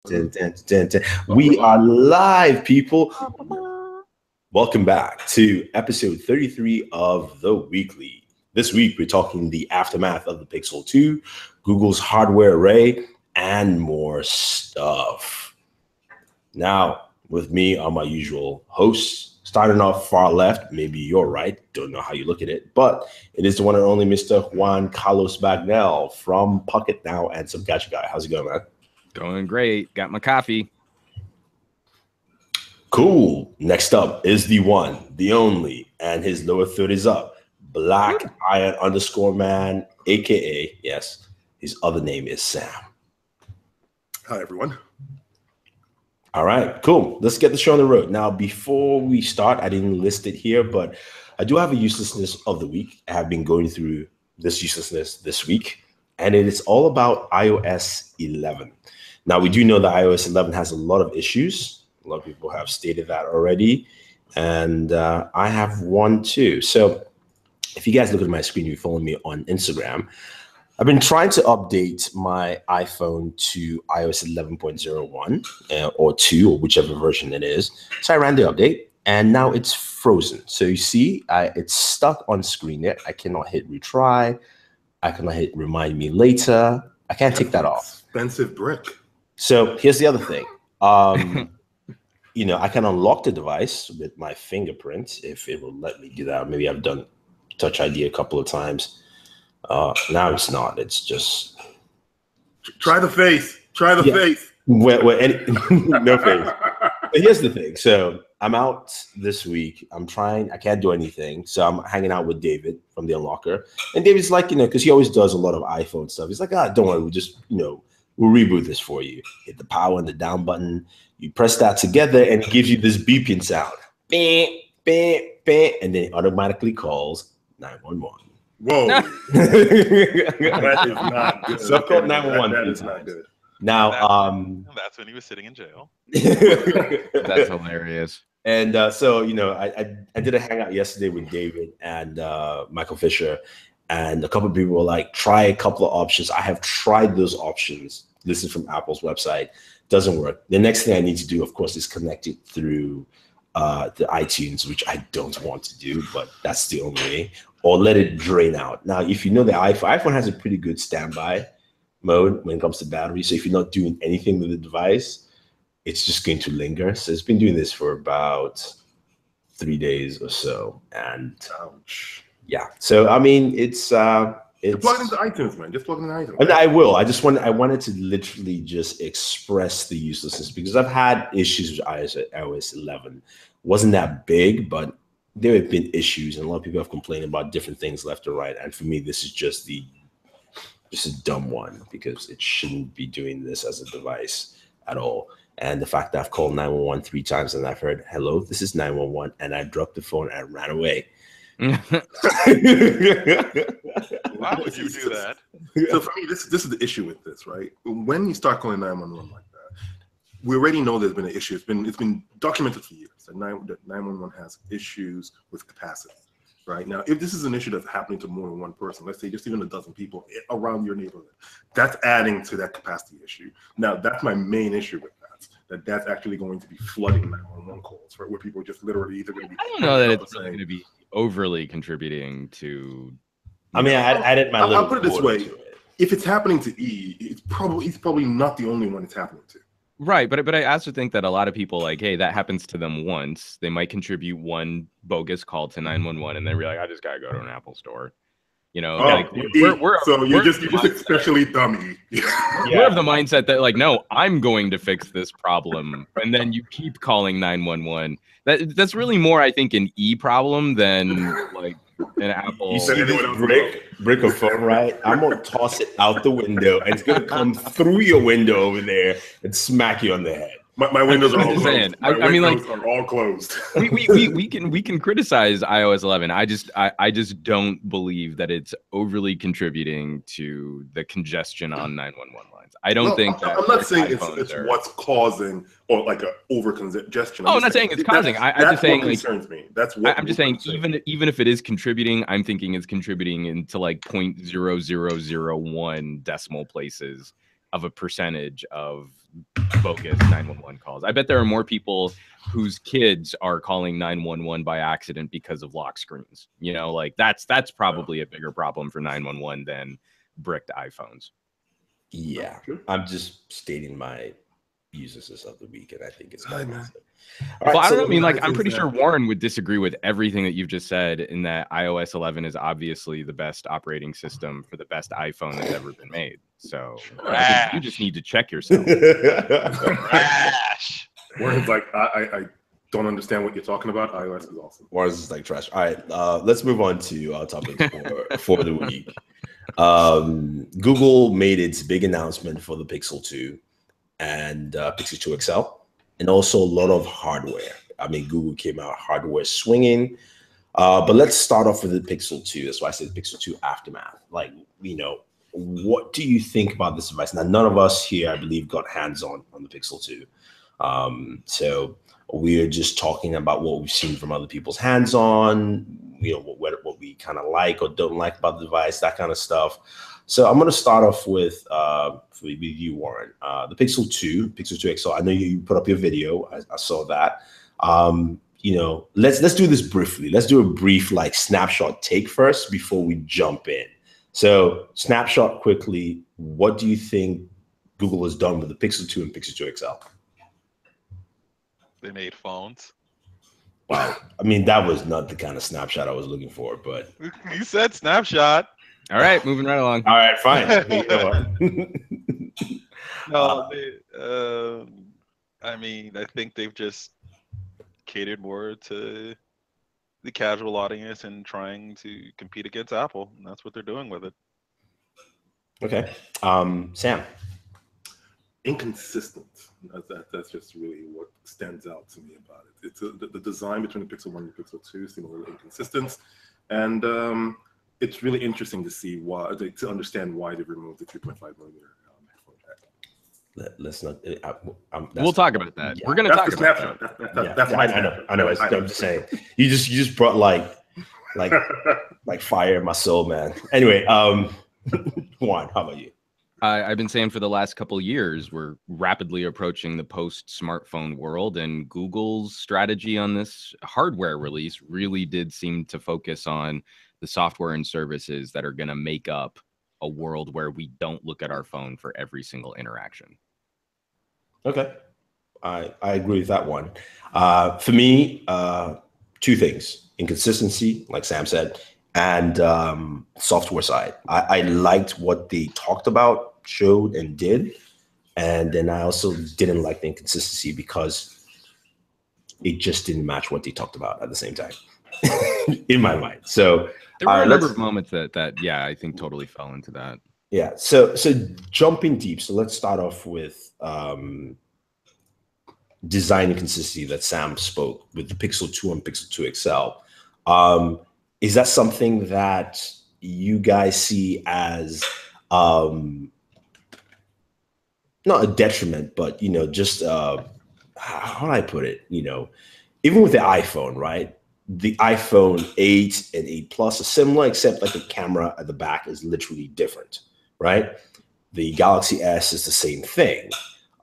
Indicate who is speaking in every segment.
Speaker 1: Dun, dun, dun, dun. We are live, people. Welcome back to episode 33 of The Weekly. This week, we're talking the aftermath of the Pixel 2, Google's hardware array, and more stuff. Now, with me are my usual hosts, starting off far left, maybe you're right, don't know how you look at it, but it is the one and only Mr. Juan Carlos Bagnell from Pocket Now and Some Gadget Guy. How's it going, man?
Speaker 2: Going great. Got my coffee.
Speaker 1: Cool. Next up is the one, the only, and his lower third is up. Black Iron _ man, aka, yes, his other name is Sam.
Speaker 3: Hi, everyone.
Speaker 1: All right, cool. Let's get the show on the road. Now, before we start, I didn't list it here, but I do have a uselessness of the week. I have been going through this uselessness this week, and it is all about iOS 11. Now, we do know that iOS 11 has a lot of issues. A lot of people have stated that already, and I have one too. So if you guys look at my screen, you follow me on Instagram. I've been trying to update my iPhone to iOS 11.01 or 2, or whichever version it is. So I ran the update, and now it's frozen. So you see, it's stuck on screen there. I cannot hit retry. I cannot hit remind me later. I can't take that off.
Speaker 3: Expensive brick.
Speaker 1: So here's the other thing. You know, I can unlock the device with my fingerprint if it will let me do that. Maybe I've done Touch ID a couple of times. Now it's not. It's just
Speaker 3: try the face. Try the face.
Speaker 1: No face. But here's the thing. So I'm out this week. I can't do anything. So I'm hanging out with David from the Unlocker. And David's like, because he always does a lot of iPhone stuff. He's like, don't worry. We'll just, we'll reboot this for you. Hit the power and the down button. You press that together and it gives you this beeping sound. Beep, beep, beep. And then it automatically calls 911.
Speaker 3: Whoa. That is not good.
Speaker 1: So called 911.
Speaker 3: That is not good.
Speaker 1: Now,
Speaker 4: that's when he was sitting in jail.
Speaker 2: That's hilarious.
Speaker 1: And so, I did a hangout yesterday with David and Michael Fisher. And a couple of people were like, try a couple of options. I have tried those options. This is from Apple's website. Doesn't work. The next thing I need to do, of course, is connect it through the iTunes, which I don't want to do, but that's the only way. Or let it drain out. Now, if you know the iPhone has a pretty good standby mode when it comes to battery. So if you're not doing anything with the device, it's just going to linger. So it's been doing this for about 3 days or so. And
Speaker 3: ouch.
Speaker 1: Yeah. So I mean, it's
Speaker 3: plug it into iTunes, man. Just plug it into iTunes.
Speaker 1: And I will. I wanted to literally just express the uselessness because I've had issues with iOS 11. Wasn't that big, but there have been issues, and a lot of people have complained about different things left or right. And for me, this is just a dumb one because it shouldn't be doing this as a device at all. And the fact that I've called 911 3 times and I've heard, hello, this is 911, and I dropped the phone and ran away.
Speaker 4: Why would you do that?
Speaker 3: So for me, this is the issue with this, right? When you start calling 911 like that, we already know there's been an issue. It's been documented for years that 911 has issues with capacity. Right now, if this is an issue that's happening to more than one person, let's say just even a dozen people around your neighborhood, that's adding to that capacity issue. Now, that's my main issue with that's actually going to be flooding 911 calls, right? Where people are just literally either going to be.
Speaker 2: I don't know that it's really going to be overly contributing to.
Speaker 1: I mean, I added my.
Speaker 3: I'll put it this way: if it's happening to E, he's probably not the only one it's happening to.
Speaker 2: Right, but I also think that a lot of people like, hey, that happens to them once. They might contribute one bogus call to 911, and then be like, I just gotta go to an Apple store.
Speaker 3: You're just especially dummy.
Speaker 2: We're of the mindset that like, no, I'm going to fix this problem, and then you keep calling 911. That's really more, I think, an E problem than like an Apple.
Speaker 1: You see this brick of phone, right? I'm gonna toss it out the window, and it's gonna come through your window over there and smack you on the head.
Speaker 3: My windows are all closed.
Speaker 1: I
Speaker 3: mean, like, are all closed.
Speaker 2: we can criticize iOS 11. I just don't believe that it's overly contributing to the congestion on 911 lines. I don't think that.
Speaker 3: I'm not saying it's what's causing or like a over congestion.
Speaker 2: I'm not saying it's causing. I'm just saying
Speaker 3: concerns me. That's what
Speaker 2: I'm just saying. Even if it is contributing, I'm thinking it's contributing into like 0.0001 decimal places. of a percentage of bogus 911 calls. I bet there are more people whose kids are calling 911 by accident because of lock screens. You know, like that's probably a bigger problem for 911 than bricked iPhones.
Speaker 1: Yeah, I'm just stating my uselessness of the week, and I think it's kind of massive.
Speaker 2: Well, I don't know. I mean, like, I'm pretty sure Warren would disagree with everything that you've just said in that iOS 11 is obviously the best operating system for the best iPhone that's ever been made. So I think you just need to check yourself.
Speaker 4: Trash.
Speaker 3: Warren's like, I don't understand what you're talking about. iOS is awesome.
Speaker 1: Warren's is like trash. All right, let's move on to our topics for the week. Google made its big announcement for the Pixel 2 and Pixel 2 XL, and also a lot of hardware. I mean, Google came out hardware swinging. But let's start off with the Pixel 2. That's why I said Pixel 2 aftermath. Like, you know, what do you think about this device? Now, none of us here, I believe, got hands-on the Pixel 2. So we're just talking about what we've seen from other people's hands-on, you know, what we kind of like or don't like about the device, that kind of stuff. So I'm going to start off with you, Warren. The Pixel 2 XL. I know you put up your video. I saw that. You know, let's do this briefly. Let's do a brief like snapshot take first before we jump in. So snapshot quickly. What do you think Google has done with the Pixel 2 and Pixel 2 XL?
Speaker 4: They made phones.
Speaker 1: Wow. I mean, that was not the kind of snapshot I was looking for, but
Speaker 4: You said snapshot.
Speaker 2: All right, moving right along.
Speaker 1: all right, fine. You know what?
Speaker 4: No, I mean, I think they've just catered more to the casual audience and trying to compete against Apple, and that's what they're doing with it.
Speaker 1: Okay. Sam.
Speaker 3: Inconsistent. That's just really what stands out to me about it. It's the design between the Pixel 1 and the Pixel 2 seem a little inconsistent, and it's really interesting to see why, to understand why they removed the 3.5 millimeter headphone jack.
Speaker 1: Let's not.
Speaker 2: We'll talk about that.
Speaker 1: Yeah.
Speaker 2: We're going to talk about that.
Speaker 3: That's my
Speaker 1: I know. I'm just saying. You just brought like fire in my soul, man. Anyway, Juan, how about you?
Speaker 2: I've been saying for the last couple of years, we're rapidly approaching the post-smartphone world, and Google's strategy on this hardware release really did seem to focus on the software and services that are going to make up a world where we don't look at our phone for every single interaction.
Speaker 1: Okay. I agree with that one. For me, two things: inconsistency, like Sam said, and software side. I liked what they talked about, showed, and did. And then I also didn't like the inconsistency because it just didn't match what they talked about at the same time in my mind. So
Speaker 2: there were a number of moments that yeah, I think totally fell into that.
Speaker 1: Yeah. So jumping deep. So let's start off with design inconsistency that Sam spoke with the Pixel 2 and Pixel 2 XL. Is that something that you guys see as not a detriment, but, you know, just how do I put it? You know, even with the iPhone, right? The iPhone 8 and 8 Plus are similar, except like the camera at the back is literally different, right? The Galaxy S is the same thing.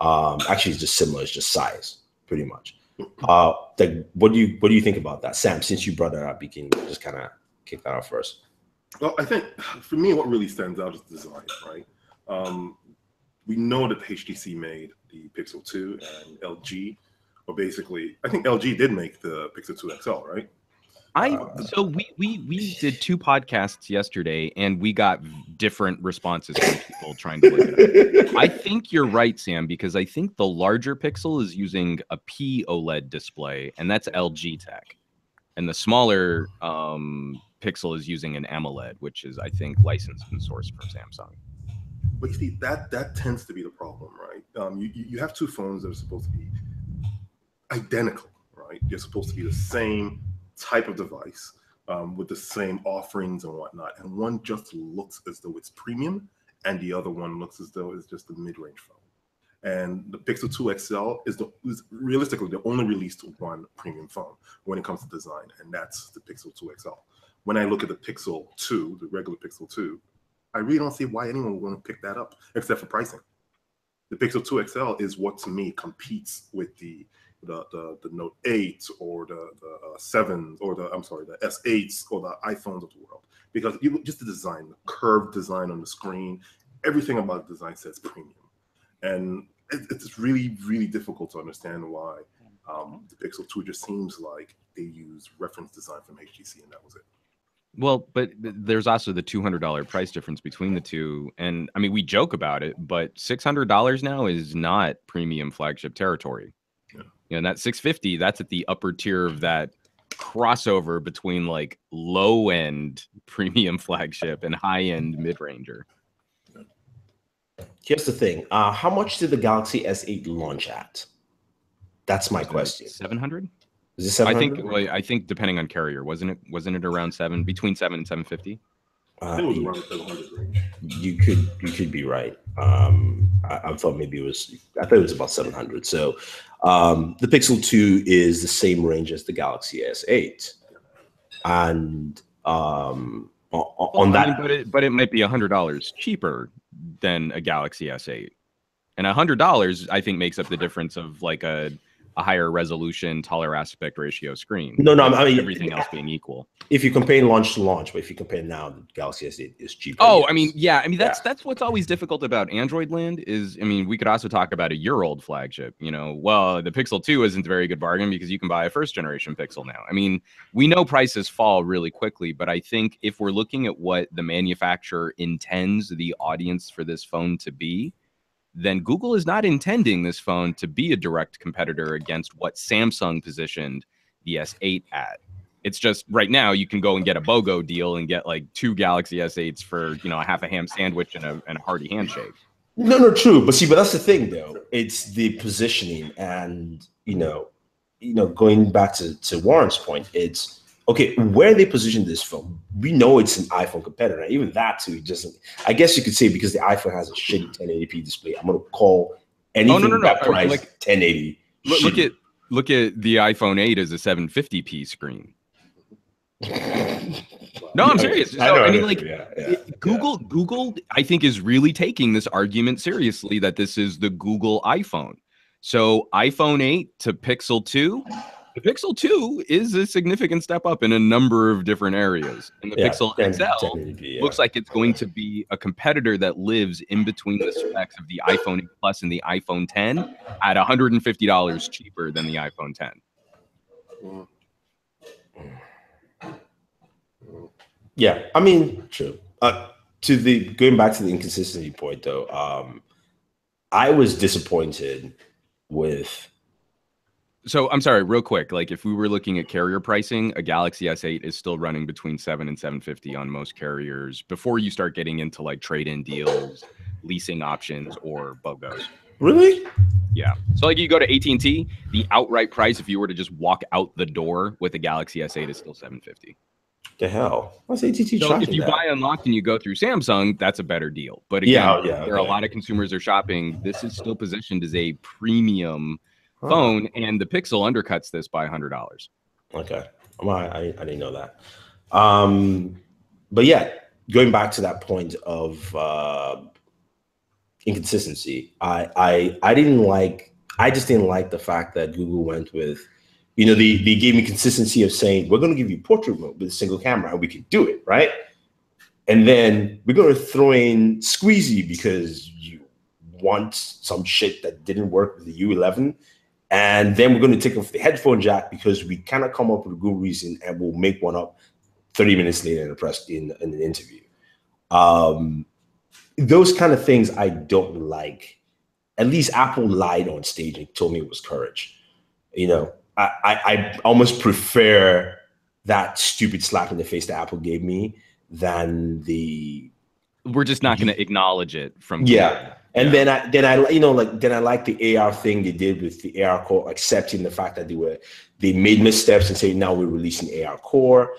Speaker 1: Actually, it's just similar. It's just size, pretty much. Like, what do you think about that, Sam? Since you brought that up, you can just kind of kick that off first.
Speaker 3: Well, I think for me, what really stands out is design, right? We know that HTC made the Pixel 2 and LG, or basically, I think LG did make the Pixel 2 XL, right?
Speaker 2: So we did 2 podcasts yesterday, and we got different responses from people trying to look it up. I think you're right, Sam, because I think the larger Pixel is using a P-OLED display, and that's LG tech, and the smaller Pixel is using an AMOLED, which is, I think, licensed and sourced from Samsung.
Speaker 3: But you see, that tends to be the problem, right? You have 2 phones that are supposed to be identical, right? They're supposed to be the same type of device with the same offerings and whatnot, and one just looks as though it's premium, and the other one looks as though it's just a mid-range phone. And the Pixel 2 XL is realistically the only released one premium phone when it comes to design, and that's the Pixel 2 XL. When I look at the Pixel 2, the regular Pixel 2, I really don't see why anyone would want to pick that up, except for pricing. The Pixel 2 XL is what to me competes with the Note 8 or the 7 or the S8s or the iPhones of the world, because just the design, the curved design on the screen, everything about the design says premium, and it's really, really difficult to understand why the Pixel 2 just seems like they used reference design from HTC and that was it.
Speaker 2: Well, but there's also the $200 price difference between the two. And I mean, we joke about it, but $600 now is not premium flagship territory.
Speaker 3: Yeah.
Speaker 2: You know, and that $650, that's at the upper tier of that crossover between like low end premium flagship and high end mid ranger.
Speaker 1: Here's the thing. How much did the Galaxy S8 launch at? That's my question.
Speaker 2: 700?
Speaker 1: Is it 700?
Speaker 2: I think depending on carrier, wasn't it around between 7 and 750?
Speaker 3: I think it was around 700 range.
Speaker 1: You could be right. I thought maybe I thought it was about 700. So the Pixel 2 is the same range as the Galaxy S8, and
Speaker 2: but it might be $100 cheaper than a Galaxy S8, and $100 I think makes up the difference of like a higher resolution, taller aspect ratio screen.
Speaker 1: No, I mean
Speaker 2: everything else being equal.
Speaker 1: If you compare launch to launch, but if you compare now, the Galaxy S8 is cheaper.
Speaker 2: Oh, I mean, that's what's always difficult about Android land is, I mean, we could also talk about a year-old flagship. You know, well, the Pixel 2 isn't a very good bargain because you can buy a first-generation Pixel now. I mean, we know prices fall really quickly, but I think if we're looking at what the manufacturer intends the audience for this phone to be, then Google is not intending this phone to be a direct competitor against what Samsung positioned the S8 at. It's just right now you can go and get a BOGO deal and get like 2 Galaxy S8s for, you know, a half a ham sandwich and a hearty handshake.
Speaker 1: No, true. But that's the thing though. It's the positioning, and you know, going back to Warren's point, it's okay, where they position this phone, we know it's an iPhone competitor. Even that too, I guess you could say because the iPhone has a shitty 1080p display, I'm gonna call anything that price like 1080.
Speaker 2: Look at the iPhone 8 as a 750p screen. No, I'm serious. Google, I think, is really taking this argument seriously that this is the Google iPhone. So iPhone 8 to Pixel 2. The Pixel 2 is a significant step up in a number of different areas. And the Pixel XL looks like it's going to be a competitor that lives in between the specs of the iPhone 8 Plus and the iPhone 10 at $150 cheaper than the iPhone 10.
Speaker 1: Yeah, I mean, true. Going back to the inconsistency point though, I was disappointed with.
Speaker 2: So I'm sorry, real quick. Like if we were looking at carrier pricing, a Galaxy S8 is still running between 7 and 750 on most carriers before you start getting into like trade-in deals, leasing options, or BOGOs.
Speaker 1: Really?
Speaker 2: Yeah. So like you go to AT&T, the outright price if you were to just walk out the door with a Galaxy S8 is still 750.
Speaker 1: The hell? What's AT&T
Speaker 2: so if you buy unlocked and you go through Samsung, that's a better deal. But again, there are a lot of consumers are shopping. This is still positioned as a premium phone, and the Pixel undercuts this by $100.
Speaker 1: Okay, I didn't know that. But yeah, going back to that point of inconsistency, I just didn't like the fact that Google went with, you know, they gave me consistency of saying we're going to give you portrait mode with a single camera and we can do it, right? And then we're going to throw in squeezy because you want some shit that didn't work with the U11. And then we're going to take off the headphone jack because we cannot come up with a good reason, and we'll make one up 30 minutes later in an interview. Those kind of things I don't like. At least Apple lied on stage and told me it was courage. You know, I almost prefer that stupid slap in the face that Apple gave me than the.
Speaker 2: We're just not going to acknowledge it from.
Speaker 1: Yeah. And then I like the AR thing they did with the AR Core, accepting the fact that they made missteps and saying now we're releasing AR Core,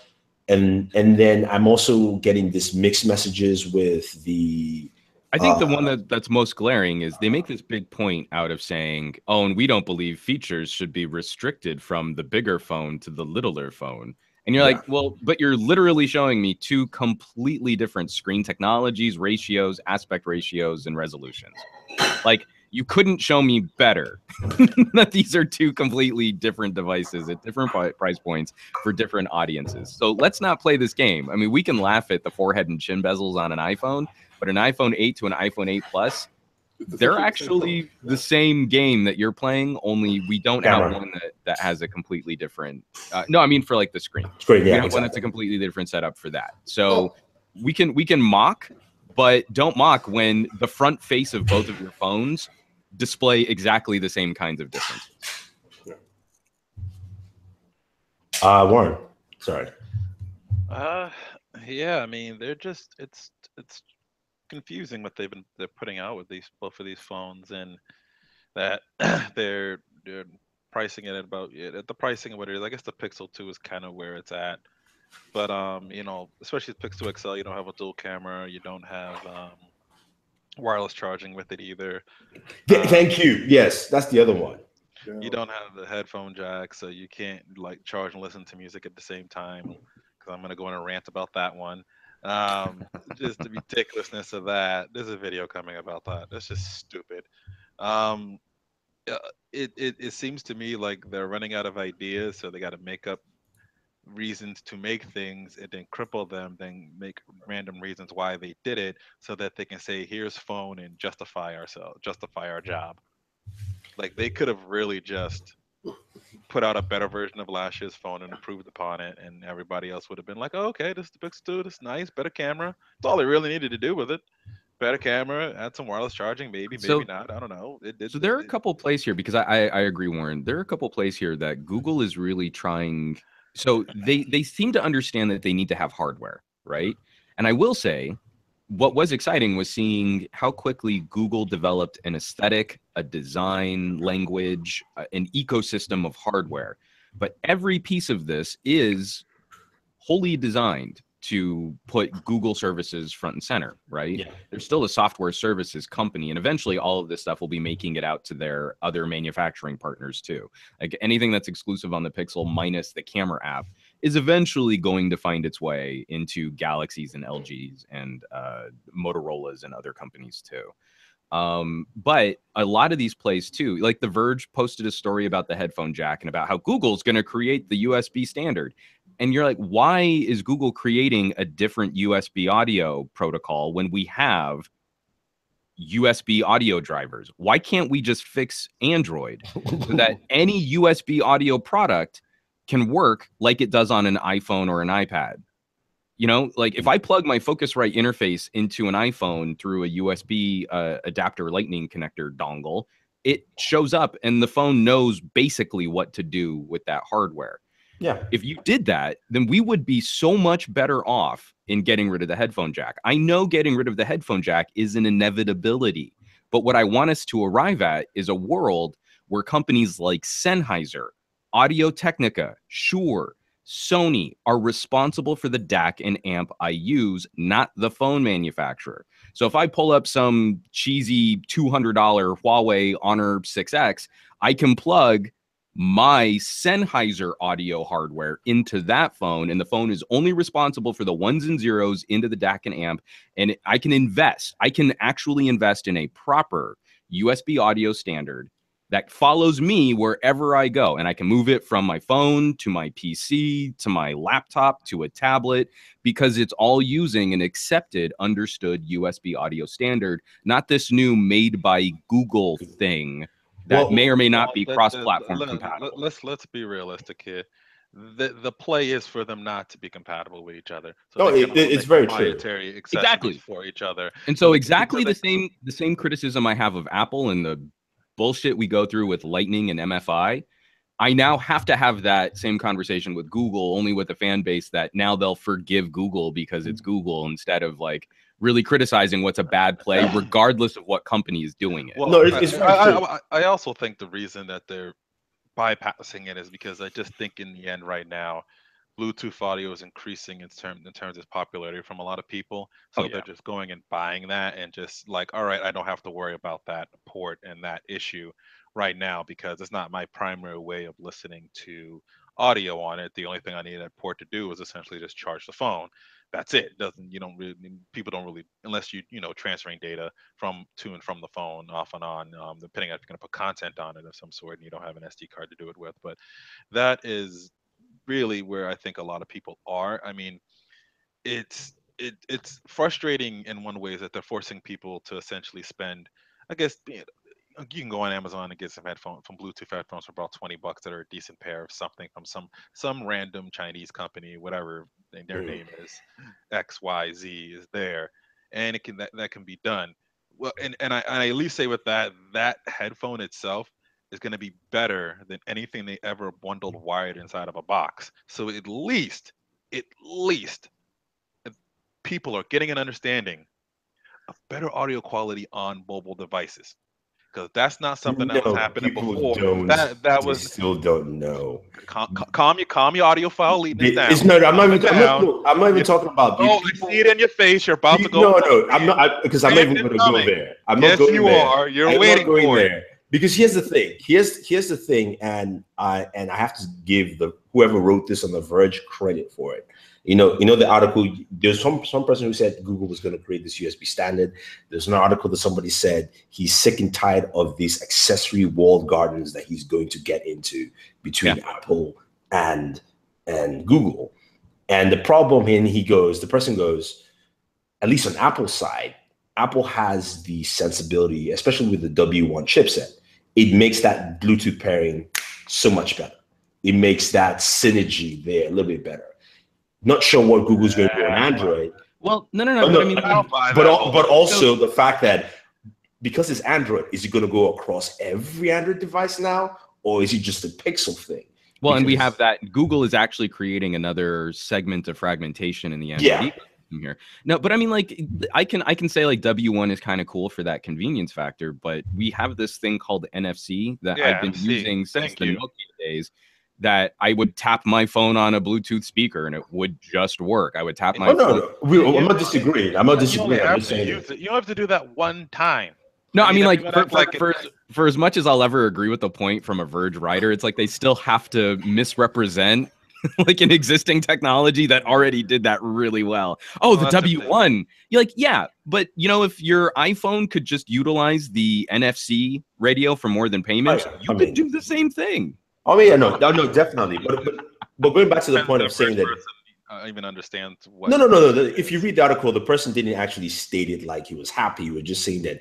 Speaker 1: and then I'm also getting this mixed messages with the.
Speaker 2: I think the one that's most glaring is they make this big point out of saying, oh, and we don't believe features should be restricted from the bigger phone to the littler phone. And you're like, well, but you're literally showing me 2 completely different screen technologies, ratios, aspect ratios, and resolutions. Like, you couldn't show me better that these are two completely different devices at different price points for different audiences. So let's not play this game. I mean, we can laugh at the forehead and chin bezels on an iPhone, but an iPhone 8 to an iPhone 8 Plus, they're actually the same game that you're playing, only we don't have one that has a completely different no, I mean for like the screen.
Speaker 1: Screen, yeah,
Speaker 2: we have one that's a completely different setup for that. So we can mock, but don't mock when the front face of both of your phones display exactly the same kinds of differences.
Speaker 1: Warren, sorry.
Speaker 4: Yeah, I mean, they're just it's confusing what they're putting out with both of these phones, and that they're pricing it at about at the pricing of what it is. I guess the Pixel 2 is kind of where it's at, but you know, especially the Pixel XL, you don't have a dual camera, you don't have wireless charging with it either.
Speaker 1: Thank you. Yes, that's the other one.
Speaker 4: You don't have the headphone jack, so you can't like charge and listen to music at the same time. Because I'm gonna go on a rant about that one. Just the ridiculousness of that. There's a video coming about that. That's just stupid. Um, it seems to me like they're running out of ideas, so they got to make up reasons to make things and then cripple them, then make random reasons why they did it, so that they can say, "Here's phone," and justify our job. Like they could have really just put out a better version of last year's phone and improved upon it, and everybody else would have been like, "Oh, okay, this is the Pixel 2, this is nice, better camera." That's all they really needed to do with it. Better camera, add some wireless charging, maybe not. I don't know.
Speaker 2: So there are a couple plays here, because I agree, Warren. There are a couple plays here that Google is really trying. So they seem to understand that they need to have hardware, right? And I will say, what was exciting was seeing how quickly Google developed an aesthetic, a design, language, an ecosystem of hardware. But every piece of this is wholly designed to put Google services front and center, right?
Speaker 1: Yeah.
Speaker 2: They're still a software services company, and eventually all of this stuff will be making it out to their other manufacturing partners too. Like anything that's exclusive on the Pixel minus the camera app is eventually going to find its way into Galaxies and LGs and Motorola's and other companies too. But a lot of these plays too, like The Verge posted a story about the headphone jack and about how Google's going to create the USB standard. And you're like, why is Google creating a different USB audio protocol when we have USB audio drivers? Why can't we just fix Android so that any USB audio product can work like it does on an iPhone or an iPad? You know, like if I plug my Focusrite interface into an iPhone through a USB adapter lightning connector dongle, it shows up and the phone knows basically what to do with that hardware.
Speaker 1: Yeah.
Speaker 2: If you did that, then we would be so much better off in getting rid of the headphone jack. I know getting rid of the headphone jack is an inevitability, but what I want us to arrive at is a world where companies like Sennheiser, Audio-Technica, Shure, Sony are responsible for the DAC and amp I use, not the phone manufacturer. So if I pull up some cheesy $200 Huawei Honor 6X, I can plug my Sennheiser audio hardware into that phone, and the phone is only responsible for the ones and zeros into the DAC and amp. And I can actually invest in a proper USB audio standard that follows me wherever I go. And I can move it from my phone to my PC to my laptop to a tablet, because it's all using an accepted, understood USB audio standard, not this new made by Google thing that may or may not be cross-platform compatible.
Speaker 4: Let's be realistic here. The play is for them not to be compatible with each other.
Speaker 1: So it's very true.
Speaker 2: Exactly
Speaker 4: for each other.
Speaker 2: And so exactly the same criticism I have of Apple and the bullshit we go through with Lightning and MFI. I now have to have that same conversation with Google, only with a fan base that now they'll forgive Google because it's Google, instead of like really criticizing what's a bad play, regardless of what company is doing it.
Speaker 4: Well, no, I also think the reason that they're bypassing it is because I just think in the end right now, Bluetooth audio is increasing in terms of popularity from a lot of people. So they're just going and buying that and just like, all right, I don't have to worry about that port and that issue right now because it's not my primary way of listening to audio on it. The only thing I need that port to do is essentially just charge the phone. That's it. Doesn't you don't really people don't really unless you know transferring data to and from the phone off and on, depending on if you're going to put content on it of some sort and you don't have an SD card to do it with. But that is really where I think a lot of people are. I mean, it's frustrating in one way that they're forcing people to essentially spend, I guess, you can go on Amazon and get some Bluetooth headphones for about $20 that are a decent pair of something from some random Chinese company, whatever their name is, XYZ is there, and that can be done. Well, and I at least say with that headphone itself is going to be better than anything they ever bundled wired inside of a box. So at least people are getting an understanding of better audio quality on mobile devices, because that's not something that was happening
Speaker 1: people
Speaker 4: before.
Speaker 1: don't.
Speaker 4: That
Speaker 1: They
Speaker 4: was
Speaker 1: still don't know.
Speaker 4: calm your audiophile leading us down.
Speaker 1: It's no, I'm not even talking about.
Speaker 4: Oh, I see it in your face. You're about to go.
Speaker 1: No, I'm not, because I'm not even going to go there. I'm not going there.
Speaker 4: Yes, you are. You're waiting for it.
Speaker 1: Because here's the thing. Here's the thing, and I have to give whoever wrote this on The Verge credit for it. You know the article. There's some person who said Google was going to create this USB standard. There's an article that somebody said he's sick and tired of these accessory walled gardens that he's going to get into between Apple and Google. And the problem, the person goes, at least on Apple's side, Apple has the sensibility, especially with the W1 chipset. It makes that Bluetooth pairing so much better. It makes that synergy there a little bit better. Not sure what Google's going to do on Android.
Speaker 2: Well, no.
Speaker 1: But, I mean, but also the fact that because it's Android, is it going to go across every Android device now, or is it just a Pixel thing?
Speaker 2: Well, and we have that Google is actually creating another segment of fragmentation in the Android ecosystem here. No, but I mean, like, I can say like W1 is kind of cool for that convenience factor, but we have this thing called NFC that I've been using since the Nokia days. That I would tap my phone on a Bluetooth speaker and it would just work. I would tap my phone.
Speaker 1: No. I'm not disagreeing. I'm just saying
Speaker 4: you don't have to do that one time.
Speaker 2: No, I mean, like, for as much as I'll ever agree with the point from a Verge writer, it's like they still have to misrepresent like an existing technology that already did that really well. Oh, the W1. You're like, yeah, but if your iPhone could just utilize the NFC radio for more than payments, you could do the same thing.
Speaker 1: Oh yeah, no, definitely. But going back to the point of saying that,
Speaker 4: even understand what.
Speaker 1: No. If you read the article, the person didn't actually state it like he was happy. He was just saying that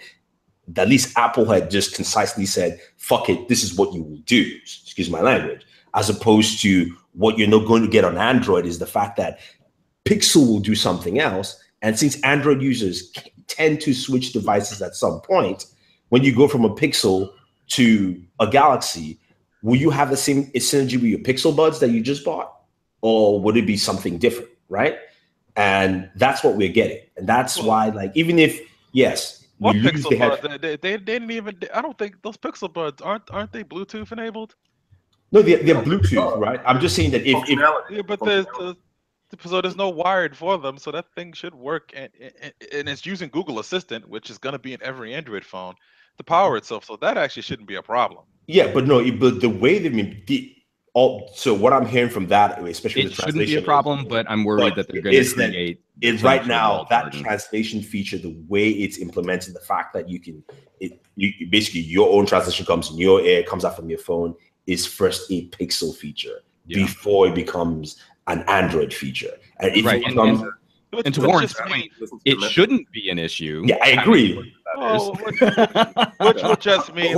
Speaker 1: at least Apple had just concisely said, "Fuck it, this is what you will do." Excuse my language. As opposed to what you're not going to get on Android is the fact that Pixel will do something else, and since Android users tend to switch devices at some point, when you go from a Pixel to a Galaxy. Will you have the same synergy with your Pixel Buds that you just bought? Or would it be something different, right? And that's what we're getting. And that's why, like, even if, yes,
Speaker 4: what Pixel Buds? They didn't even, I don't think those Pixel Buds, aren't they Bluetooth enabled?
Speaker 1: No, they're Bluetooth, right? I'm just saying that if
Speaker 4: yeah, but so there's no wired for them, so that thing should work. And it's using Google Assistant, which is going to be in every Android phone, to power itself. So that actually shouldn't be a problem.
Speaker 1: Yeah, but the way so what I'm hearing from that, especially
Speaker 2: it shouldn't be a problem, but I'm worried that they're going to create.
Speaker 1: It's right now that translation feature, the way it's implemented, the fact that you basically your own translation comes in your ear, comes out from your phone, is first a Pixel feature before it becomes an Android feature, and if it becomes.
Speaker 2: And to Warren's point, it shouldn't be an issue.
Speaker 1: Yeah, I agree.
Speaker 4: Which would just mean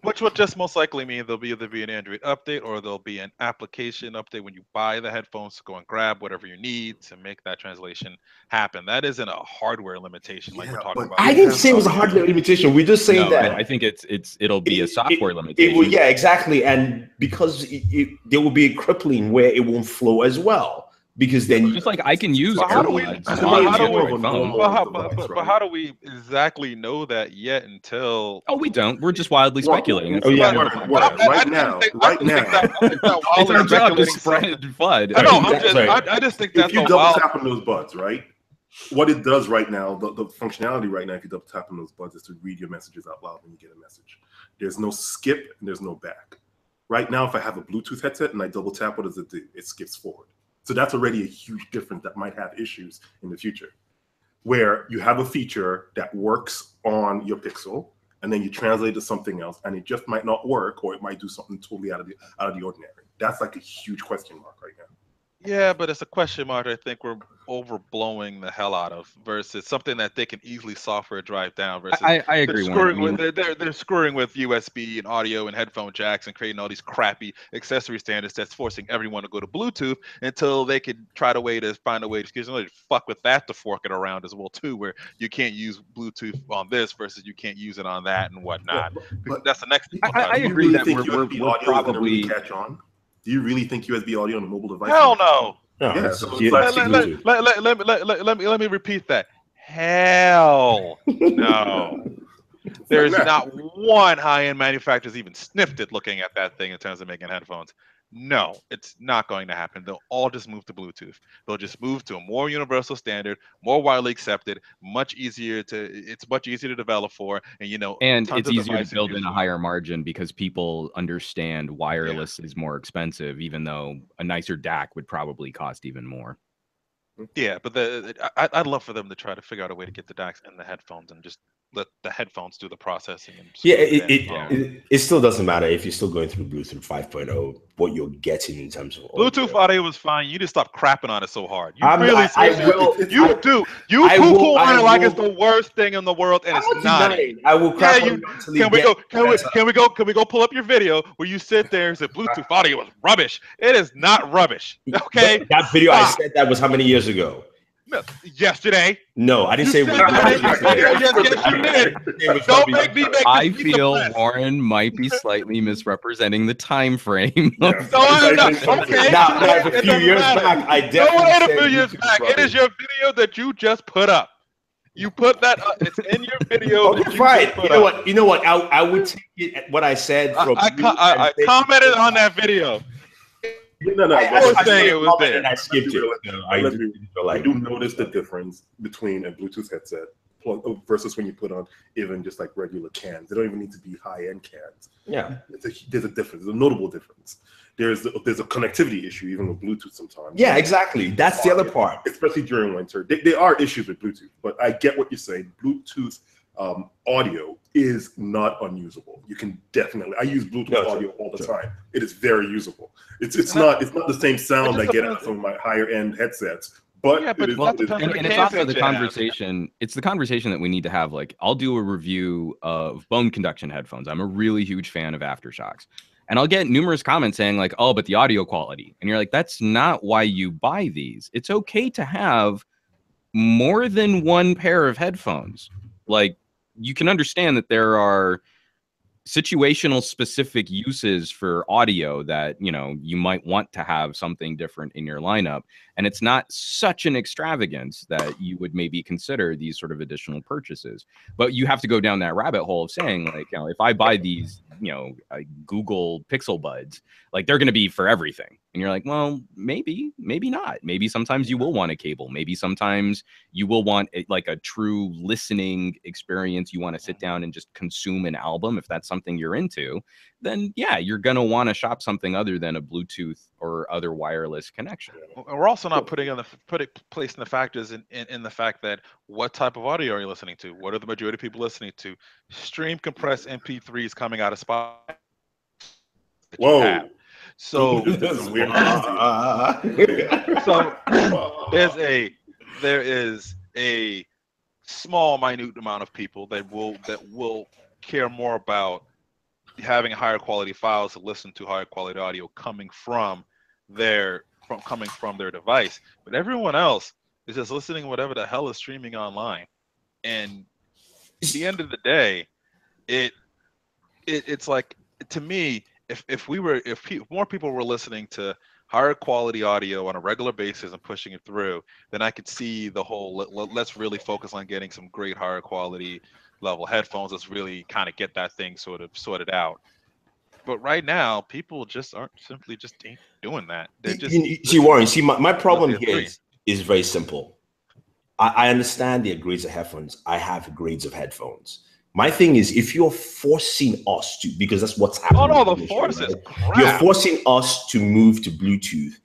Speaker 4: which would just most likely mean there'll either be an Android update or there'll be an application update when you buy the headphones to go and grab whatever you need to make that translation happen. That isn't a hardware limitation like we're talking about.
Speaker 1: I didn't say it was a hardware limitation. We're just saying that.
Speaker 2: I think it'll be a software limitation.
Speaker 1: Yeah, exactly. And because there will be a crippling where it won't flow as well. Because then,
Speaker 2: just like I can use.
Speaker 4: But how do we exactly know that yet until?
Speaker 2: Oh, we don't. We're just wildly speculating.
Speaker 3: Right now.
Speaker 2: It's our job to spread FUD.
Speaker 4: I just think that's
Speaker 3: if you double tap on those buds, right? What it does right now, the functionality right now, if you double tap on those buds, is to read your messages out loud when you get a message. There's no skip and there's no back. Right now, if I have a Bluetooth headset and I double tap, what does it do? It skips forward. So that's already a huge difference that might have issues in the future, where you have a feature that works on your Pixel, and then you translate it to something else, and it just might not work, or it might do something totally out of the ordinary. That's like a huge question mark right now.
Speaker 4: Yeah, but it's a question mark I think we're overblowing the hell out of versus something that they can easily software drive down versus
Speaker 2: I agree,
Speaker 4: they're
Speaker 2: Warren.
Speaker 4: screwing with they're screwing with USB and audio and headphone jacks and creating all these crappy accessory standards that's forcing everyone to go to Bluetooth until they could find a way to fuck with that to fork it around as well too, where you can't use Bluetooth on this versus you can't use it on that and whatnot.
Speaker 3: But
Speaker 4: That's the next thing.
Speaker 2: I
Speaker 3: do you
Speaker 2: agree
Speaker 3: really
Speaker 2: that
Speaker 3: think
Speaker 2: we're
Speaker 3: USB audio is going to
Speaker 2: probably
Speaker 3: really catch on? Do you really think USB audio on a mobile device?
Speaker 4: Hell no.
Speaker 1: No,
Speaker 3: Yeah,
Speaker 1: it's-
Speaker 3: so it's
Speaker 1: you-
Speaker 3: like-
Speaker 1: it's Bluetooth.
Speaker 4: Let me repeat that. Hell no. There's not one high-end manufacturer's even sniffed it looking at that thing in terms of making headphones. No, it's not going to happen. They'll all just move to Bluetooth. They'll just move to a more universal standard, more widely accepted, it's much easier to develop for, and
Speaker 2: and
Speaker 4: tons
Speaker 2: it's
Speaker 4: of
Speaker 2: easier to
Speaker 4: devices
Speaker 2: build
Speaker 4: use
Speaker 2: in a
Speaker 4: it.
Speaker 2: higher margin because people understand wireless is more expensive, even though a nicer DAC would probably cost even more.
Speaker 4: Yeah, but I'd love for them to try to figure out a way to get the DACs and the headphones and just let the headphones do the processing. And
Speaker 1: Yeah,
Speaker 4: screw it in.
Speaker 1: it still doesn't matter if you're still going through Bluetooth 5.0, what you're getting in terms of
Speaker 4: Bluetooth audio was fine. You just stop crapping on it so hard. You
Speaker 1: I will.
Speaker 4: You poo-poo on it like it's the worst thing in the world, and it's not.
Speaker 1: I will crap
Speaker 4: Yeah,
Speaker 1: on it until
Speaker 4: Can we go pull up your video where you sit there and say Bluetooth audio is rubbish? It is not rubbish. Okay.
Speaker 1: That video I said that was how many years ago?
Speaker 4: No, yesterday.
Speaker 1: No, I didn't say.
Speaker 4: Yes, you did. Don't make me make.
Speaker 2: I feel Warren might be slightly misrepresenting the time frame.
Speaker 3: Yeah.
Speaker 4: Okay.
Speaker 1: Now, a few years back, I definitely
Speaker 4: No,
Speaker 1: said
Speaker 4: a few years back. It is your video that you just put up. You put that up. It's in your video.
Speaker 1: Okay, fine. You know what? I would take it at what I said. From
Speaker 4: I commented on that video.
Speaker 3: No.
Speaker 1: I
Speaker 4: was saying it was there.
Speaker 1: and I skipped it.
Speaker 3: I do notice the difference between a Bluetooth headset versus when you put on even just like regular cans. They don't even need to be high-end cans.
Speaker 1: Yeah,
Speaker 3: there's a difference. There's a notable difference. There's a connectivity issue even with Bluetooth sometimes.
Speaker 1: Yeah, exactly. That's the other part.
Speaker 3: Especially during winter. There are issues with Bluetooth, but I get what you're saying. Bluetooth audio is not unusable. You can definitely. I use Bluetooth audio all the time. It is very usable. It's not the same sound I get out of some of my higher end headsets. But
Speaker 4: yeah, but
Speaker 2: it's also the conversation. It's the conversation that we need to have. Like, I'll do a review of bone conduction headphones. I'm a really huge fan of Aftershocks, and I'll get numerous comments saying like, "Oh, but the audio quality," and you're like, "That's not why you buy these. It's okay to have more than one pair of headphones. Like, you can understand that there are situational specific uses for audio that, you might want to have something different in your lineup. And it's not such an extravagance that you would maybe consider these sort of additional purchases. But you have to go down that rabbit hole of saying, like, if I buy these, Google Pixel Buds, like, they're going to be for everything. And you're like, well, maybe not. Maybe sometimes you will want a cable. Maybe sometimes you will want like a true listening experience. You want to sit down and just consume an album. If that's something you're into, then yeah, you're going to want to shop something other than a Bluetooth or other wireless connection.
Speaker 4: We're also not placing the factors in the fact that what type of audio are you listening to? What are the majority of people listening to? Stream compressed MP3s coming out of Spotify.
Speaker 3: Whoa.
Speaker 4: So, there is a small, minute amount of people that will care more about having higher quality files to listen to higher quality audio coming from their device. But everyone else is just listening to whatever the hell is streaming online. And at the end of the day, it's like, to me, if more people were listening to higher quality audio on a regular basis and pushing it through, then I could see the whole let's really focus on getting some great higher quality level headphones. Let's really kind of get that thing sort of sorted out. But right now, people just ain't doing that. They're just
Speaker 1: Warren. My problem here is very simple. I understand the grades of headphones. I have grades of headphones. My thing is, if you're forcing us to, because that's what's happening.
Speaker 4: Oh no, the force is crap.
Speaker 1: You're forcing us to move to Bluetooth.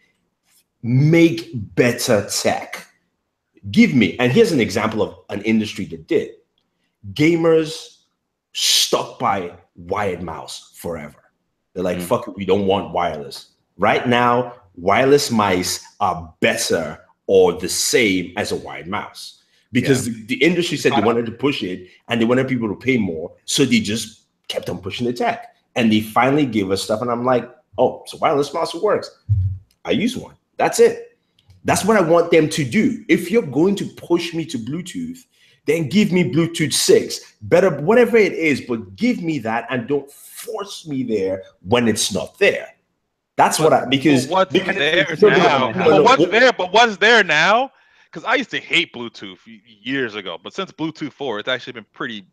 Speaker 1: make better tech. Give me, and here's an example of an industry that did. Gamers stuck by wired mouse forever. They're like, fuck it, we don't want wireless. Right now, wireless mice are better or the same as a wired mouse because the industry said they wanted to push it and they wanted people to pay more. So they just kept on pushing the tech. And they finally gave us stuff. And I'm like, oh, so wireless mouse works. I use one. That's it. That's what I want them to do. If you're going to push me to Bluetooth, then give me Bluetooth 6, better, whatever it is, but give me that and don't force me there when it's not there. That's what I, because
Speaker 4: what's
Speaker 1: because
Speaker 4: there now? But what's there now? Because I used to hate Bluetooth years ago, but since Bluetooth 4, it's actually been pretty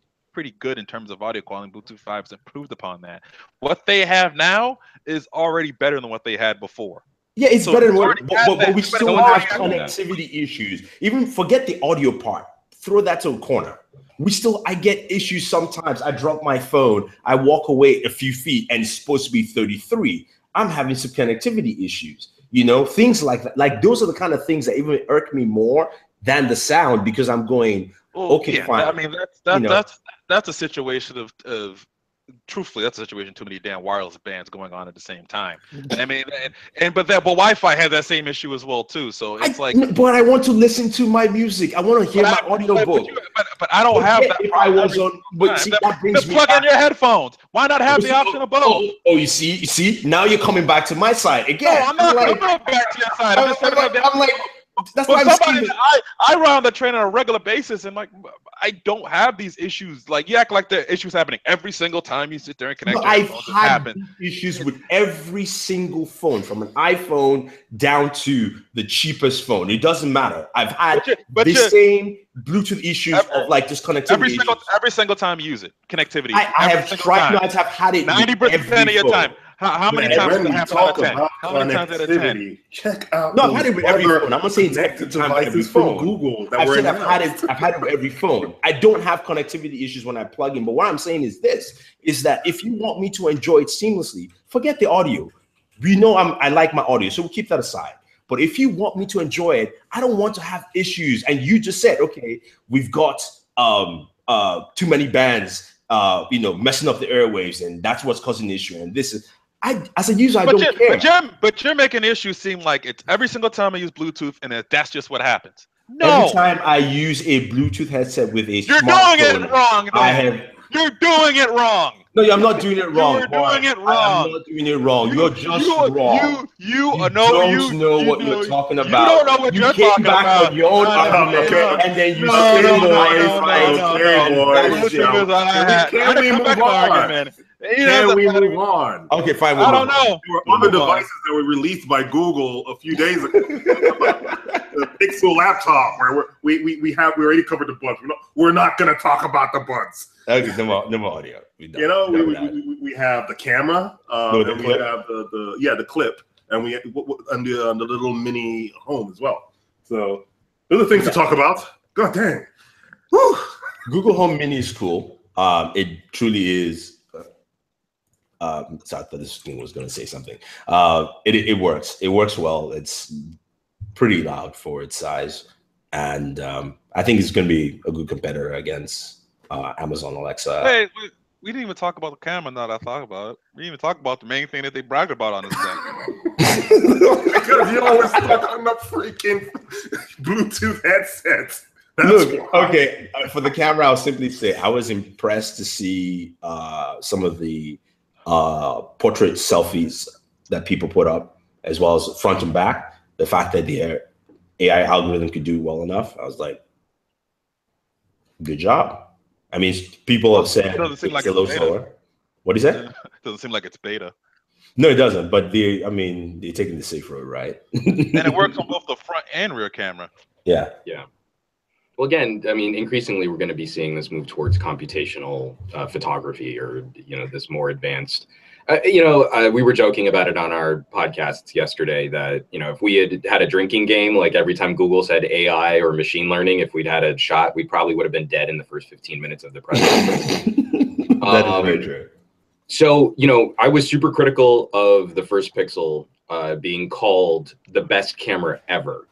Speaker 4: good in terms of audio quality. Bluetooth 5 has improved upon that. What they have now is already better than what they had before.
Speaker 1: Yeah, it's
Speaker 4: So
Speaker 1: better than
Speaker 4: it's
Speaker 1: what,
Speaker 4: already
Speaker 1: but we
Speaker 4: that.
Speaker 1: still have connectivity issues. Even forget the audio part. Throw that to a corner. I get issues sometimes. I drop my phone. I walk away a few feet and it's supposed to be 33. I'm having some connectivity issues. You know, things like that. Like those are the kind of things that even irk me more than the sound because I'm going, okay, fine.
Speaker 4: I mean, that's a situation of truthfully, that's a situation too many damn wireless bands going on at the same time. I mean, but Wi-Fi has that same issue as well too. So it's
Speaker 1: but I want to listen to my music. I want to hear my audiobook.
Speaker 4: But I don't have that.
Speaker 1: If I was on, but see, that brings me
Speaker 4: plug in your headphones. Why not have the option of both?
Speaker 1: Oh, you see, now you're coming back to my side again.
Speaker 4: No, I'm not coming back to your side.
Speaker 1: I'm like, that's why
Speaker 4: I run on the train on a regular basis, and like I don't have these issues. Like you act like the issues happening every single time you sit there and connect.
Speaker 1: No, I've had issues with every single phone, from an iPhone down to the cheapest phone. It doesn't matter. I've had the same Bluetooth issues of like this connectivity.
Speaker 4: Every single time you use it, connectivity.
Speaker 1: I have tried. I've had it
Speaker 4: 90% of your time. How many times does it happen out of 10? How many times out of 10?
Speaker 3: Check out.
Speaker 1: No, I've had it with every phone. I'm not saying
Speaker 3: connected devices from Google.
Speaker 1: I've had it with every phone. I don't have connectivity issues when I plug in. But what I'm saying is that if you want me to enjoy it seamlessly, forget the audio. We know I like my audio, so we'll keep that aside. But if you want me to enjoy it, I don't want to have issues. And you just said, okay, we've got too many bands, messing up the airwaves, and that's what's causing the issue. And this is. As a user, I don't care.
Speaker 4: But you're making issues seem like it's every single time I use Bluetooth, and that's just what happens. No.
Speaker 1: Every time I use a Bluetooth headset with a
Speaker 4: you're doing it wrong. You're doing it wrong.
Speaker 1: No, I'm not doing it wrong.
Speaker 4: You're doing it wrong.
Speaker 1: I'm not doing it wrong. You're just wrong.
Speaker 4: You
Speaker 1: don't know what you're talking about.
Speaker 4: You don't know what you're talking about.
Speaker 1: You came back on your own argument, and then you said
Speaker 3: Can we move on? Can we move on?
Speaker 1: Okay, fine.
Speaker 3: I don't know. There were other devices that were released by Google a few days ago. The Pixel laptop, where we already covered the buds. We're not going to talk about the buds.
Speaker 1: Okay, no more audio.
Speaker 3: We have the camera, and we have the clip, and we and the little mini home as well. So those are things to talk about. God dang. Whew.
Speaker 1: Google Home Mini is cool. It truly is. Sorry, I thought this thing was going to say something. It works. It works well. It's pretty loud for its size, and I think it's going to be a good competitor against Amazon Alexa.
Speaker 4: Hey, we didn't even talk about the camera. Now that I thought about it, we didn't even talk about the main thing that they bragged about on this thing.
Speaker 3: Because you always stuck on the freaking Bluetooth headsets.
Speaker 1: Look, okay. For the camera, I'll simply say I was impressed to see some of the portrait selfies that people put up, as well as front and back. The fact that the AI algorithm could do well enough, I was like, good job. I mean, people have said it's a little slower. What do you say?
Speaker 4: It doesn't seem like it's beta.
Speaker 1: No, it doesn't. But they're taking the safe road, right?
Speaker 4: And it works on both the front and rear camera.
Speaker 1: Yeah.
Speaker 5: Yeah. Well, again, I mean, increasingly we're going to be seeing this move towards computational photography, or this more advanced. We were joking about it on our podcasts yesterday that if we had a drinking game, like every time Google said AI or machine learning, if we'd had a shot, we probably would have been dead in the first 15 minutes of the press conference.
Speaker 1: That is very true.
Speaker 5: So I was super critical of the first Pixel being called the best camera ever.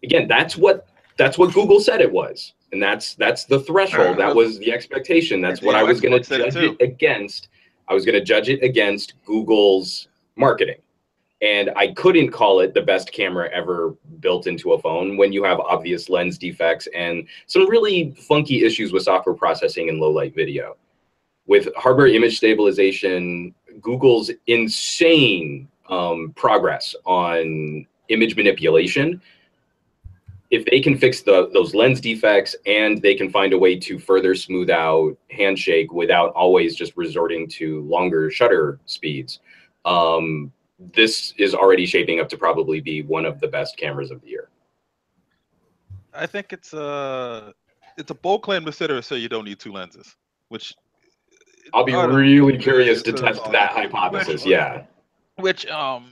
Speaker 5: Again, that's what Google said it was, and that's the threshold. That was the expectation. That's what I was going to judge it against. I was going to judge it against Google's marketing. And I couldn't call it the best camera ever built into a phone when you have obvious lens defects and some really funky issues with software processing and low light video. With hardware image stabilization, Google's insane progress on image manipulation, if they can fix those lens defects and they can find a way to further smooth out handshake without always just resorting to longer shutter speeds, this is already shaping up to probably be one of the best cameras of the year.
Speaker 4: I think it's a bold claim to sit or say you don't need 2 lenses, which
Speaker 5: I'll be really curious to test that hypothesis.
Speaker 4: Which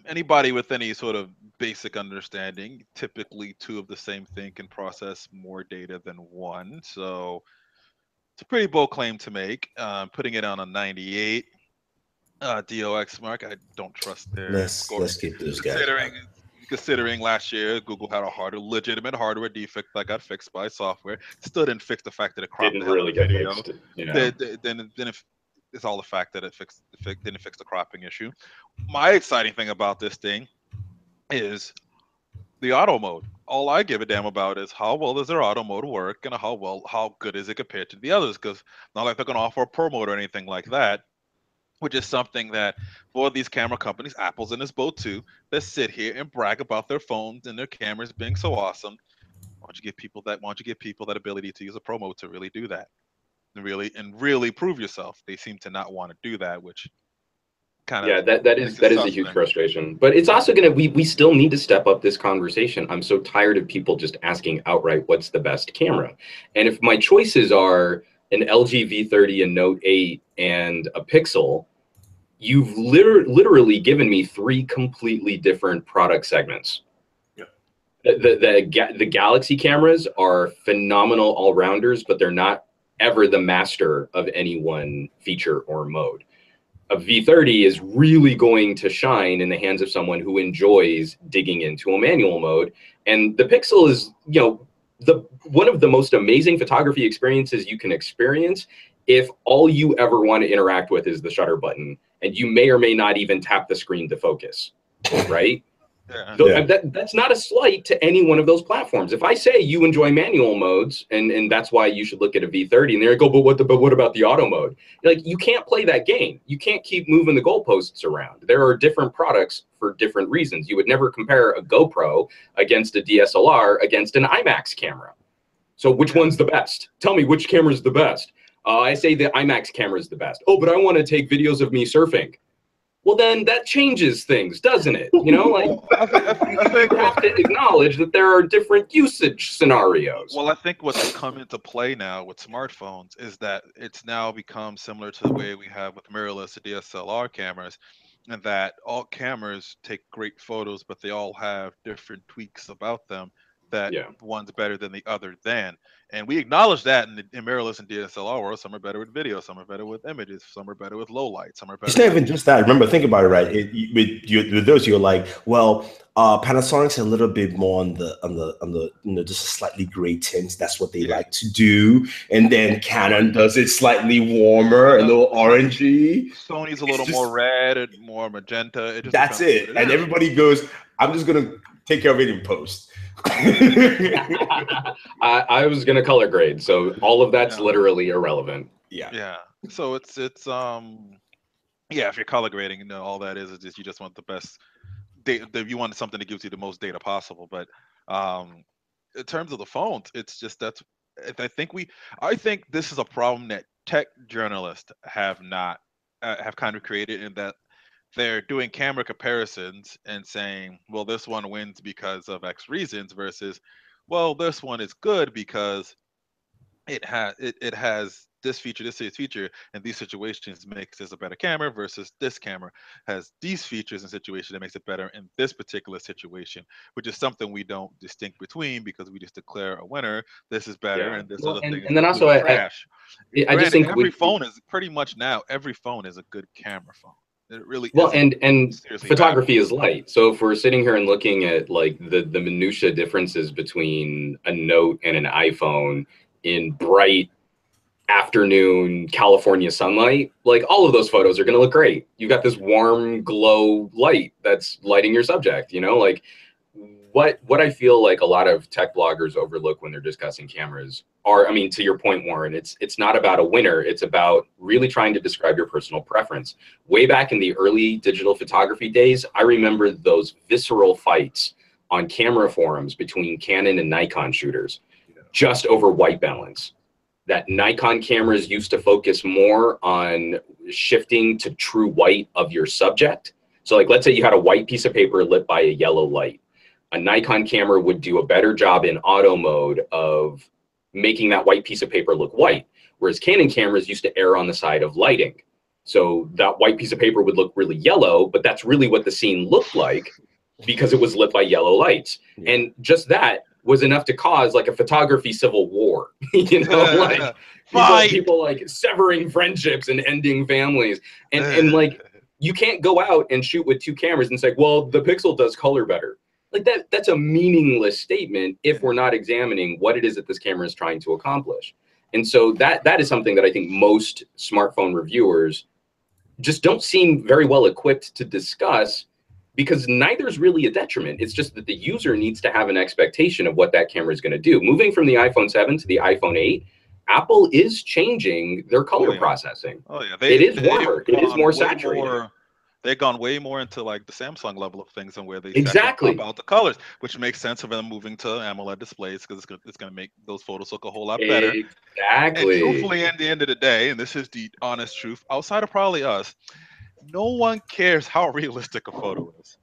Speaker 4: anybody with any sort of basic understanding, typically 2 of the same thing can process more data than 1. So it's a pretty bold claim to make. Putting it on a 98 DOX mark, I don't trust their score.
Speaker 1: Let's get those guys.
Speaker 4: Considering last year Google had a legitimate hardware defect that got fixed by software, still didn't fix the fact that it cropped
Speaker 5: didn't really get fixed.
Speaker 4: Then it's all the fact that it didn't fix the cropping issue. My exciting thing about this thing is the auto mode. All I give a damn about is how well does their auto mode work and how good is it compared to the others, because not like they're going to offer a pro mode or anything like that, which is something that for these camera companies, Apple's in this boat too, that sit here and brag about their phones and their cameras being so awesome. Why don't you give people that ability to use a pro mode to really do that and really prove yourself? They seem to not want to do that, which kind of
Speaker 5: that is a huge frustration. But it's also we still need to step up this conversation. I'm so tired of people just asking outright what's the best camera. And if my choices are an LG V30, a Note 8, and a Pixel, you've literally given me 3 completely different product segments.
Speaker 3: Yeah.
Speaker 5: The Galaxy cameras are phenomenal all-rounders, but they're not ever the master of any one feature or mode. A V30 is really going to shine in the hands of someone who enjoys digging into a manual mode. And the Pixel is, one of the most amazing photography experiences you can experience if all you ever want to interact with is the shutter button, and you may or may not even tap the screen to focus, right? That's not a slight to any one of those platforms. If I say you enjoy manual modes, and that's why you should look at a V30, and they're like, oh, but what about the auto mode? Like, you can't play that game. You can't keep moving the goalposts around. There are different products for different reasons. You would never compare a GoPro against a DSLR against an IMAX camera. So which one's the best? Tell me which camera is the best. I say the IMAX camera is the best. Oh, but I want to take videos of me surfing. Well, then that changes things, doesn't it? You have to acknowledge that there are different usage scenarios.
Speaker 4: Well, I think what's come into play now with smartphones is that it's now become similar to the way we have with mirrorless DSLR cameras, and that all cameras take great photos, but they all have different tweaks about them that one's better than the other than. And we acknowledge that in mirrorless and DSLR world. Some are better with video, some are better with images, some are better with low light, some are better.
Speaker 1: It's not even just that. Remember, think about it, right? With those, you're like, well, Panasonic's a little bit more on the just a slightly gray tints. That's what they like to do. And then Canon does it slightly warmer, a little orangey.
Speaker 4: Sony's a little more red and more magenta.
Speaker 1: That's it. And everybody goes, I'm just gonna take care of it in post.
Speaker 5: I was gonna color grade, so all of that's literally irrelevant.
Speaker 4: Yeah. So it's if you're color grading, all that is just you just want the best data. You want something that gives you the most data possible. But in terms of the phones, it's just I think this is a problem that tech journalists have kind of created, in that they're doing camera comparisons and saying, well, this one wins because of X reasons, versus, well, this one is good because it has this feature, and these situations makes this a better camera, versus this camera has these features and situations that makes it better in this particular situation, which is something we don't distinct between, because we just declare a winner. This is better, and this other thing.
Speaker 5: And then also,
Speaker 4: trash. I just think every phone is pretty much now. Every phone is a good camera phone. It really
Speaker 5: Well,
Speaker 4: isn't
Speaker 5: and
Speaker 4: seriously
Speaker 5: photography
Speaker 4: bad.
Speaker 5: is light. So if we're sitting here and looking at like the minutia differences between a Note and an iPhone in bright afternoon California sunlight, like all of those photos are going to look great. You've got this warm glow light that's lighting your subject, you know, like what I feel like a lot of tech bloggers overlook when they're discussing cameras are, I mean, to your point, Warren, it's not about a winner. It's about really trying to describe your personal preference. Way back in the early digital photography days, I remember those visceral fights on camera forums between Canon and Nikon shooters just over white balance. That Nikon cameras used to focus more on shifting to true white of your subject. So like, let's say you had a white piece of paper lit by a yellow light. A Nikon camera would do a better job in auto mode of making that white piece of paper look white, whereas Canon cameras used to err on the side of lighting. So that white piece of paper would look really yellow, but that's really what the scene looked like because it was lit by yellow lights. Yeah. And just that was enough to cause like a photography civil war, you know, like people like severing friendships and ending families. And like, you can't go out and shoot with two cameras and say, well, the Pixel does color better. Like that's a meaningless statement if we're not examining what it is that this camera is trying to accomplish. And so that is something that I think most smartphone reviewers just don't seem very well equipped to discuss, because neither is really a detriment. It's just that the user needs to have an expectation of what that camera is going to do. Moving from the iPhone 7 to the iPhone 8, Apple is changing their color processing.
Speaker 4: Oh yeah,
Speaker 5: it is warmer. It is more saturated.
Speaker 4: They've gone way more into like the Samsung level of things, and where they
Speaker 5: exactly
Speaker 4: pop out the colors, which makes sense for them moving to AMOLED displays, because it's going to make those photos look a whole lot better.
Speaker 5: Exactly.
Speaker 4: And truthfully, at the end of the day, and this is the honest truth, outside of probably us, no one cares how realistic a photo is.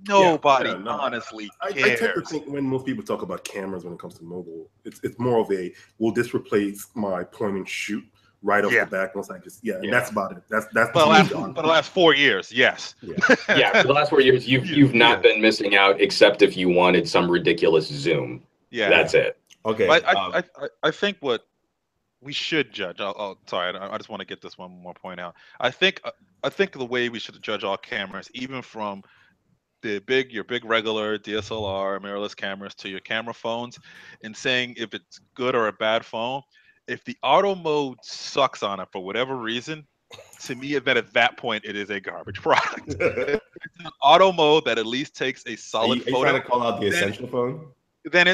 Speaker 4: Nobody honestly cares.
Speaker 3: I tend to think when most people talk about cameras when it comes to mobile, it's more of a, will this replace my point and shoot right off the back? Once I just and that's about it. That's
Speaker 4: for the last 4 years, yes.
Speaker 5: For the last 4 years, you've not been missing out, except if you wanted some ridiculous zoom. That's it.
Speaker 1: Okay.
Speaker 4: But I think what we should judge. Sorry, I just want to get this one more point out. I think the way we should judge all cameras, even from your big regular DSLR mirrorless cameras to your camera phones, and saying if it's good or a bad phone, if the auto mode sucks on it for whatever reason, to me, that at that point it is a garbage product. It's an auto mode that at least takes a solid photo.
Speaker 1: Are you trying to call out the essential phone?
Speaker 4: Then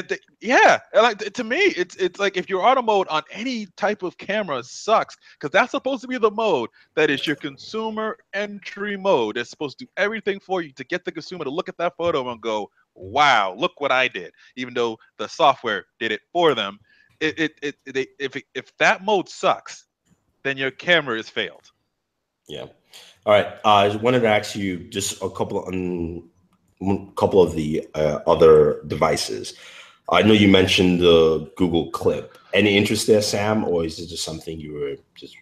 Speaker 4: like to me, it's like if your auto mode on any type of camera sucks, because that's supposed to be the mode that is your consumer entry mode. It's supposed to do everything for you to get the consumer to look at that photo and go, "Wow, look what I did," even though the software did it for them. If that mode sucks, then your camera is failed.
Speaker 1: Yeah. All right. I wanted to ask you just a couple of the other devices. I know you mentioned the Google Clip. Any interest there, Sam, or is it just something you were just,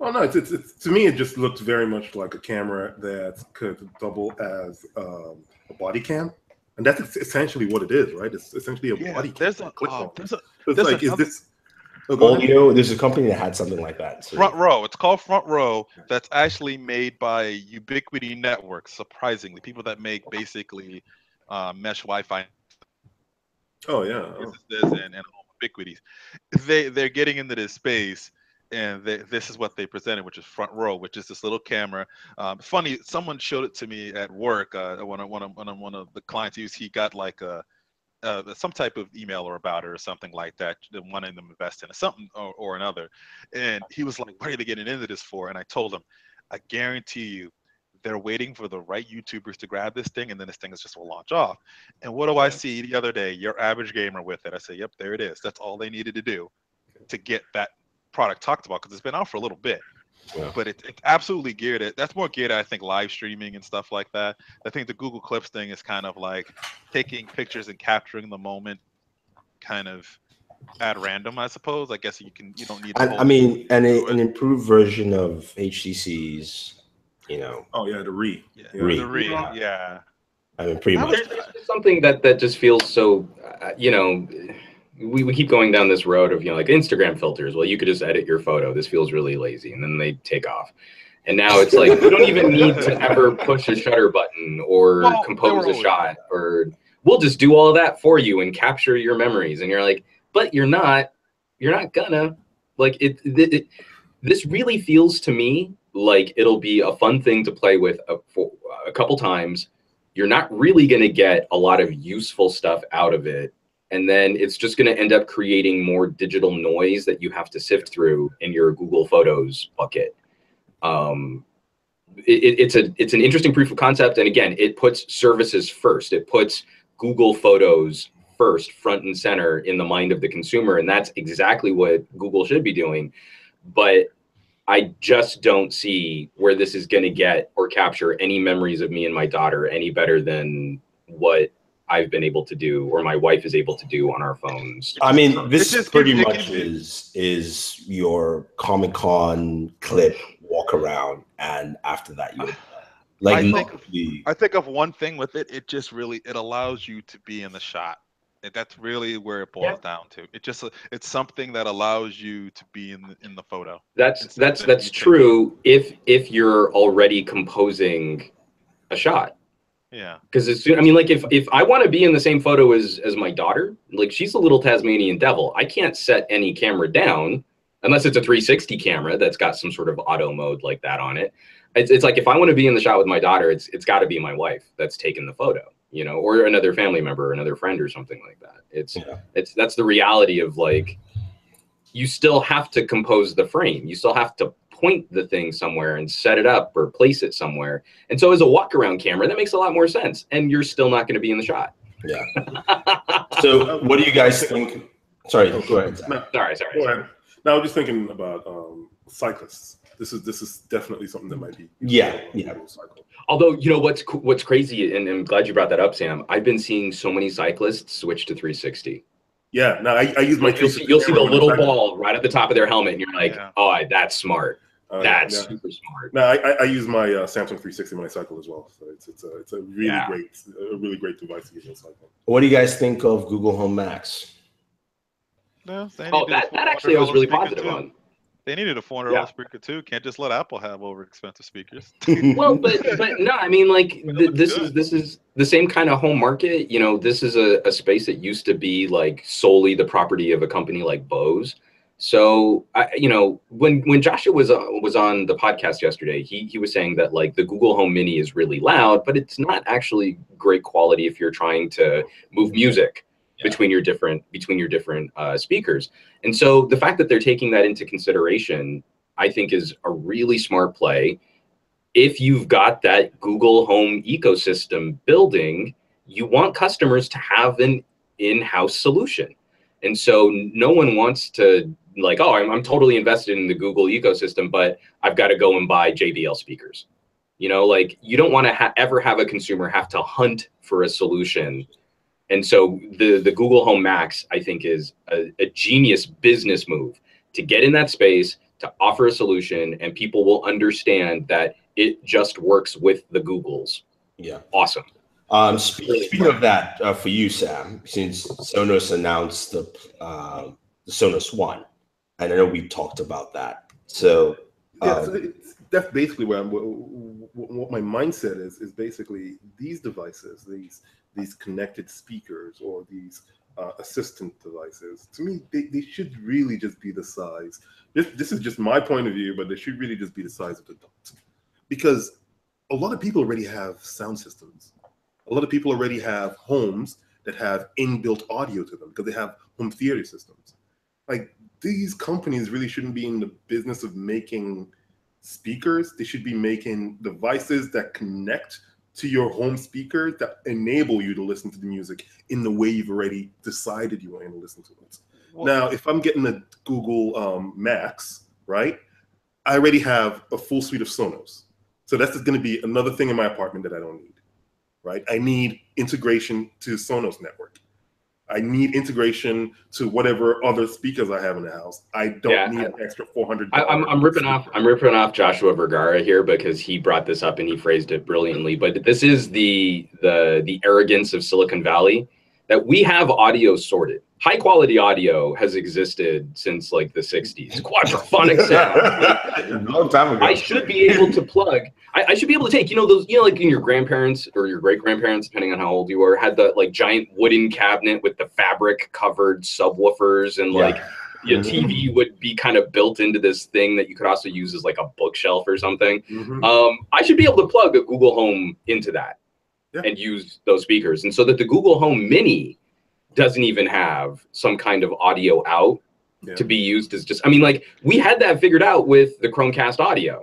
Speaker 3: Well, no, it's to me, it just looks very much like a camera that could double as a body cam. And that's essentially what it is, right? It's essentially a body cam.
Speaker 1: There's a company that had something like that. So.
Speaker 4: Front Row. It's called Front Row. That's actually made by Ubiquiti Networks. Surprisingly, people that make basically mesh Wi-Fi.
Speaker 3: Oh yeah.
Speaker 4: And Ubiquities. They're getting into this space, and this is what they presented, which is Front Row, which is this little camera. Funny, someone showed it to me at work. One of the clients he got like some type of emailer about it or something like that, wanting them to invest in something or another. And he was like, what are they getting into this for? And I told him, I guarantee you, they're waiting for the right YouTubers to grab this thing, and then this thing is just will launch off. And what do I see the other day? Your average gamer with it. I say, yep, there it is. That's all they needed to do to get that product talked about, because it's been out for a little bit. Yeah. But it's absolutely geared at, that's more geared at, I think, live streaming and stuff like that. I think the Google Clips thing is kind of like taking pictures and capturing the moment kind of at random, I suppose. I guess you don't need
Speaker 1: an improved version of HTC's,
Speaker 3: Oh yeah, the Re.
Speaker 4: Yeah.
Speaker 1: I mean, pretty much.
Speaker 5: There's something that just feels so, we keep going down this road of, like Instagram filters. Well, you could just edit your photo. This feels really lazy. And then they take off. And now it's like, we don't even need to ever push a shutter button or compose a shot, or we'll just do all of that for you and capture your memories. And you're like, but you're not gonna. Like, this really feels to me like it'll be a fun thing to play with for a couple times. You're not really going to get a lot of useful stuff out of it. And then it's just going to end up creating more digital noise that you have to sift through in your Google Photos bucket. It's an interesting proof of concept. And again, it puts services first. It puts Google Photos first, front and center in the mind of the consumer. And that's exactly what Google should be doing. But I just don't see where this is going to get or capture any memories of me and my daughter any better than what I've been able to do, or my wife is able to do on our phones.
Speaker 1: I mean, this pretty much is your Comic-Con clip walk around, and after that, you're like.
Speaker 4: I think of one thing with it. It just really allows you to be in the shot. That's really where it boils down to. It's something that allows you to be in the photo.
Speaker 5: That's true if you're already composing a shot.
Speaker 4: Yeah.
Speaker 5: Because I mean, like, if I want to be in the same photo as my daughter, like, she's a little Tasmanian devil. I can't set any camera down unless it's a 360 camera that's got some sort of auto mode like that on it. It's like, if I want to be in the shot with my daughter, it's got to be my wife that's taking the photo. You know, or another family member, or another friend, or something like that. That's the reality of, like, you still have to compose the frame. You still have to point the thing somewhere and set it up or place it somewhere. And so as a walk around camera, that makes a lot more sense. And you're still not going to be in the shot.
Speaker 1: Yeah. So what do you guys think? Sorry, go ahead.
Speaker 5: Sorry.
Speaker 3: Go ahead. Now, I'm just thinking about cyclists. This is definitely something that might be.
Speaker 1: Yeah.
Speaker 5: Although, you know, what's crazy, and I'm glad you brought that up, Sam. I've been seeing so many cyclists switch to 360.
Speaker 3: Yeah, no, I use my 360.
Speaker 5: You'll see the little ball right at the top of their helmet, and you're like, oh, that's smart. That's super smart.
Speaker 3: No, I use my Samsung 360 when I cycle as well. So it's a really great device to use when cycling.
Speaker 1: What do you guys think of Google Home Max?
Speaker 4: No,
Speaker 5: that actually I was really positive on.
Speaker 4: They needed a $400 speaker too. Can't just let Apple have over expensive speakers.
Speaker 5: Well, but no, I mean, like, this is the same kind of home market. You know, this is a space that used to be like solely the property of a company like Bose. So, you know, when Joshua was on the podcast yesterday, he was saying that, like, the Google Home Mini is really loud, but it's not actually great quality if you're trying to move music between your different speakers. And so the fact that they're taking that into consideration, I think, is a really smart play. If you've got that Google Home ecosystem building, you want customers to have an in-house solution. And so no one wants to, like, oh, I'm totally invested in the Google ecosystem, but I've got to go and buy JBL speakers. You know, like, you don't want to ever have a consumer have to hunt for a solution. And so the Google Home Max, I think, is a genius business move to get in that space, to offer a solution, and people will understand that it just works with the Googles.
Speaker 1: Yeah.
Speaker 5: Awesome.
Speaker 1: Speaking of that, for you, Sam, since Sonos announced the Sonos One, and I know we talked about that. So
Speaker 3: that's basically what my mindset is basically these devices, these connected speakers, or these assistant devices. To me, they should really just be the size. This is just my point of view, but they should really just be the size of the adult. Because a lot of people already have sound systems. A lot of people already have homes that have inbuilt audio to them because they have home theater systems. Like, these companies really shouldn't be in the business of making speakers. They should be making devices that connect to your home speaker that enable you to listen to the music in the way you've already decided you want to listen to it. Well, now, if I'm getting a Google Max, right, I already have a full suite of Sonos. So that's just going to be another thing in my apartment that I don't need, right? I need integration to Sonos network. I need integration to whatever other speakers I have in the house. I don't need an extra $400.
Speaker 5: I'm ripping off Joshua Vergara here because he brought this up and he phrased it brilliantly. But this is the arrogance of Silicon Valley, that we have audio sorted. high quality audio has existed since like the 60s. Quadraphonic sound.
Speaker 1: Long time ago.
Speaker 5: I should be able to plug. I should be able to take, those, like in your grandparents or your great grandparents, depending on how old you were, had the like giant wooden cabinet with the fabric covered subwoofers, and like your TV would be kind of built into this thing that you could also use as like a bookshelf or something. I should be able to plug a Google Home into that and use those speakers. And so that the Google Home Mini doesn't even have some kind of audio out to be used as just, I mean, like we had that figured out with the Chromecast audio.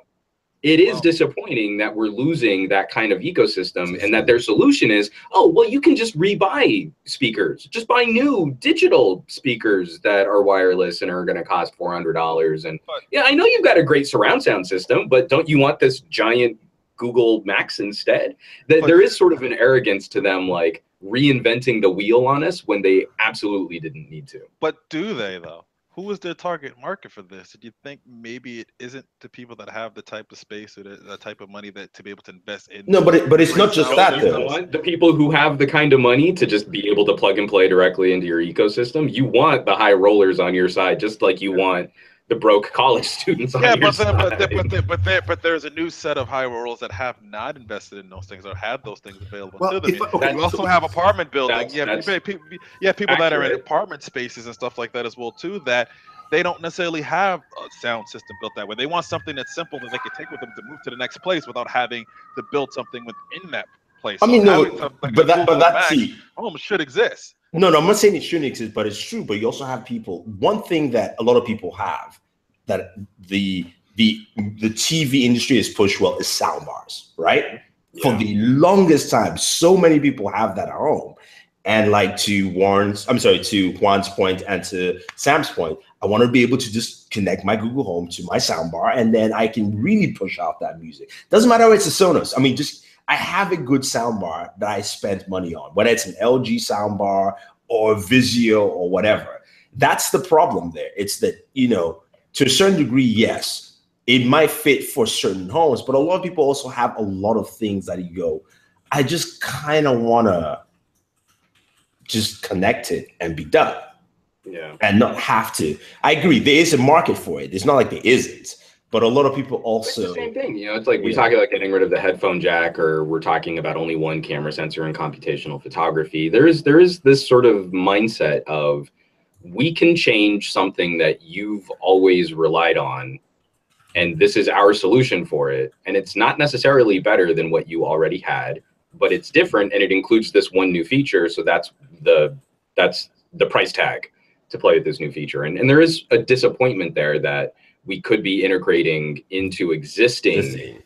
Speaker 5: It is disappointing that we're losing that kind of ecosystem, and that their solution is, oh, well, you can just rebuy speakers. Just buy new digital speakers that are wireless and are going to cost $400. And yeah, I know you've got a great surround sound system, but don't you want this giant Google Max instead? There is sort of an arrogance to them, like reinventing the wheel on us when they absolutely didn't need to.
Speaker 4: But do they, though? Who is their target market for this? Do you think maybe it isn't the people that have the type of space or the type of money that to be able to invest in?
Speaker 1: No, but it's not just that though.
Speaker 5: The people who have the kind of money to just be able to plug and play directly into your ecosystem, you want the high rollers on your side, just like you want the broke college students on your side.
Speaker 4: But there's a new set of high rollers that have not invested in those things or have those things available to them. We also have apartment buildings. People that are in apartment spaces and stuff like that as well too, that they don't necessarily have a sound system built that way. They want something that's simple that they can take with them to move to the next place without having to build something within that place.
Speaker 1: I mean, that
Speaker 4: home should exist.
Speaker 1: No, I'm not saying it shouldn't exist, but it's true. But you also have people. One thing that a lot of people have that the TV industry has pushed well is sound bars, right? Yeah. For the longest time, so many people have that at home. And like to Juan's point and to Sam's point, I want to be able to just connect my Google Home to my sound bar, and then I can really push out that music. Doesn't matter if it's a Sonos. I mean, I have a good soundbar that I spent money on, whether it's an LG soundbar or Vizio or whatever. That's the problem there. It's that, to a certain degree, yes, it might fit for certain homes, but a lot of people also have a lot of things that you go, I just kind of want to just connect it and be done.
Speaker 5: Yeah.
Speaker 1: And not have to. I agree. There is a market for it. It's not like there isn't. But a lot of people also...
Speaker 5: It's the same thing. It's like we talk about getting rid of the headphone jack, or we're talking about only one camera sensor in computational photography. There is this sort of mindset of, we can change something that you've always relied on, and this is our solution for it. And it's not necessarily better than what you already had, but it's different, and it includes this one new feature. So that's the price tag to play with this new feature. And there is a disappointment there that we could be integrating into existing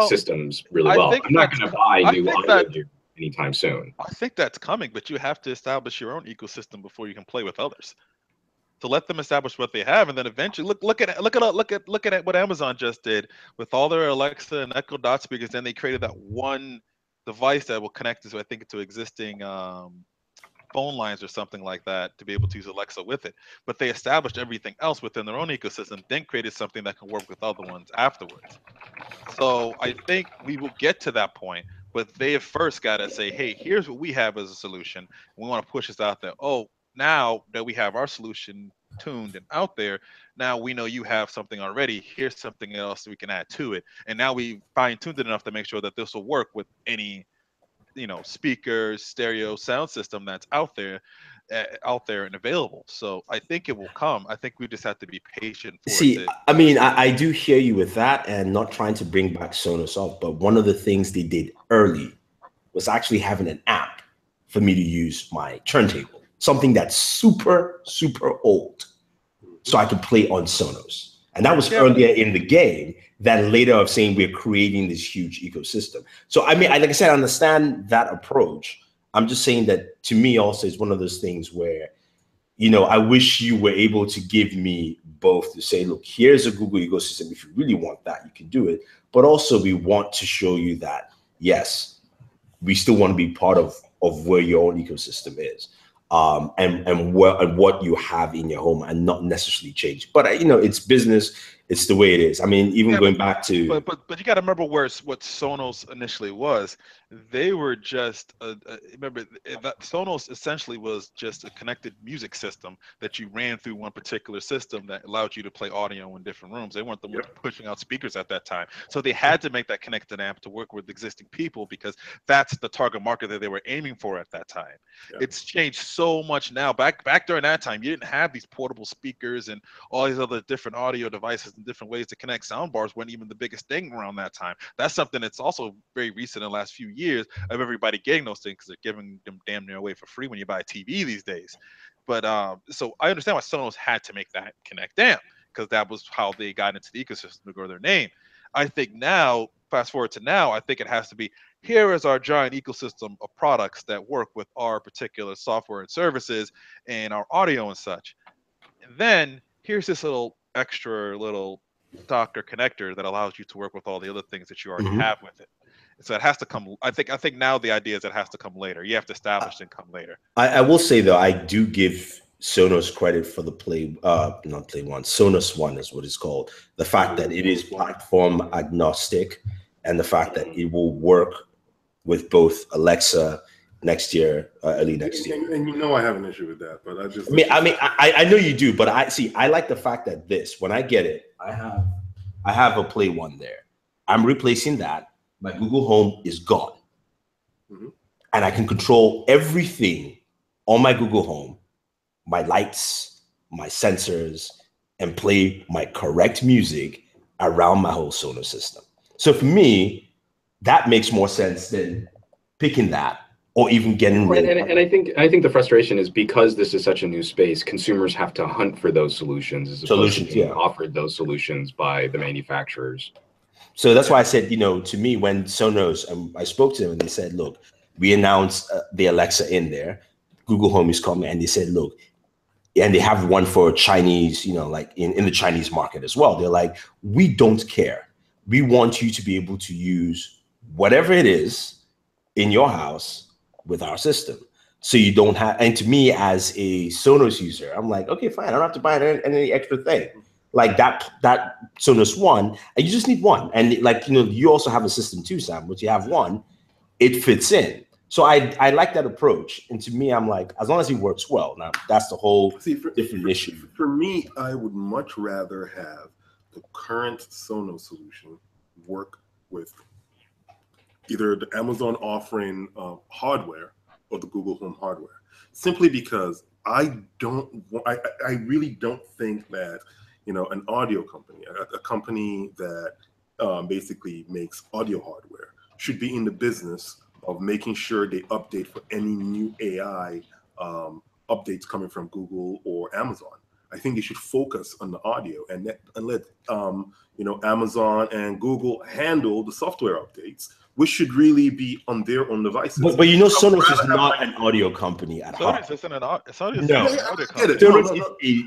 Speaker 5: systems really well. I'm not going to buy new audio anytime soon.
Speaker 4: I think that's coming, but you have to establish your own ecosystem before you can play with others. To let them establish what they have, and then eventually look at what Amazon just did with all their Alexa and Echo Dot speakers. Then they created that one device that will connect to, I think, to existing phone lines or something like that, to be able to use Alexa with it. But they established everything else within their own ecosystem, then created something that can work with other ones afterwards. So I think we will get to that point, but they have first got to say, hey, here's what we have as a solution. We want to push this out there. Oh, now that we have our solution tuned and out there, now we know you have something already. Here's something else we can add to it. And now we fine-tuned it enough to make sure that this will work with any speakers, stereo sound system that's out there and available. So I think it will come. I think we just have to be patient for it.
Speaker 1: I mean, I do hear you with that, and not trying to bring back Sonos up, but one of the things they did early was actually having an app for me to use my turntable, something that's super, super old, so I could play on Sonos. And that was earlier in the game than later of saying we're creating this huge ecosystem. So, I mean, like I said, I understand that approach. I'm just saying that to me also is one of those things where, I wish you were able to give me both, to say, look, here's a Google ecosystem. If you really want that, you can do it. But also we want to show you that, yes, we still want to be part of where your own ecosystem is. And what you have in your home, and not necessarily change. But it's business. It's the way it is. I mean, even going back to
Speaker 4: but you got to remember what Sonos initially was. They were just remember that Sonos essentially was just a connected music system that you ran through one particular system that allowed you to play audio in different rooms. They weren't the ones pushing out speakers at that time, so they had to make that connected amp to work with existing people because that's the target market that they were aiming for at that time. It's changed so much now. Back during that time, you didn't have these portable speakers and all these other different audio devices and different ways to connect. Sound bars weren't even the biggest thing around that time. That's something that's also very recent in the last few years of everybody getting those things because they're giving them damn near away for free when you buy a TV these days. But so I understand why Sonos had to make that Connect amp because that was how they got into the ecosystem to grow their name. I think now, fast forward to now, I think it has to be, here is our giant ecosystem of products that work with our particular software and services and our audio and such. And then here's this extra little dock or connector that allows you to work with all the other things that you already have with it. So it has to come. I think now the idea is it has to come later. You have to establish and come later.
Speaker 1: I will say though, I do give Sonos credit for the Sonos One is what it's called. The fact that it is platform agnostic and the fact that it will work with both Alexa next year, early next year.
Speaker 3: And you know I have an issue with that, but
Speaker 1: I know you do, but I like the fact that when I get it, I have a Play One there. I'm replacing that. My Google Home is gone. And I can control everything on my Google Home, my lights, my sensors, and play my correct music around my whole Sonos system. So for me, that makes more sense than picking that or even getting rid of it.
Speaker 5: And I think the frustration is because this is such a new space, consumers have to hunt for those solutions as opposed to being offered those solutions by the manufacturers.
Speaker 1: So that's why I said, to me, when Sonos, I spoke to them and they said, look, we announced the Alexa in there. Google Home is coming. And they said, look, and they have one for Chinese, like in the Chinese market as well. They're like, we don't care. We want you to be able to use whatever it is in your house with our system. So you don't have, and to me as a Sonos user, I'm like, okay, fine. I don't have to buy any extra thing. Like that Sonos One, and you just need one. And you also have a system too, Sam, but you have one, it fits in. So I like that approach. And to me, I'm like, as long as it works well. Now that's the whole different issue.
Speaker 3: For me, I would much rather have the current Sonos solution work with either the Amazon offering hardware or the Google Home hardware, simply because I really don't think that an audio company, a company that basically makes audio hardware, should be in the business of making sure they update for any new AI updates coming from Google or Amazon. I think they should focus on the audio and let Amazon and Google handle the software updates, which should really be on their own devices.
Speaker 1: But Sonos is not an audio company at heart.
Speaker 4: Sonos isn't an audio company.
Speaker 1: Sonos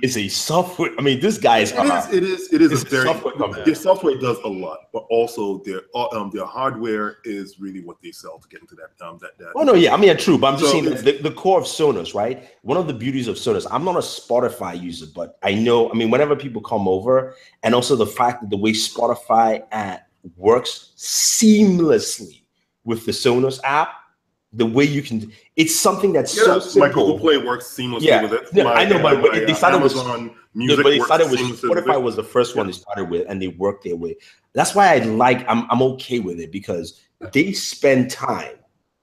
Speaker 1: is a software. I mean, this guy is.
Speaker 3: It is a very software company. Their software does a lot, but also their hardware is really what they sell to get into that.
Speaker 1: Oh no, yeah, I mean, true, but I'm just saying that the core of Sonos, right? One of the beauties of Sonos. I'm not a Spotify user, but I know. I mean, whenever people come over, and also the fact that the way Spotify works seamlessly with the Sonos app, the way you can, it's something that's so simple.
Speaker 3: My Google Play works seamlessly with it.
Speaker 1: No, I know, but they started with
Speaker 3: Spotify
Speaker 1: was the first one they started with, and they worked their way. That's why I'm okay with it, because they spend time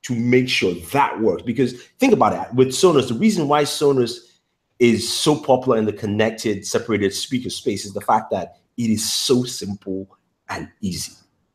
Speaker 1: to make sure that works. Because think about it, with Sonos, the reason why Sonos is so popular in the connected, separated speaker space is the fact that it is so simple and easy.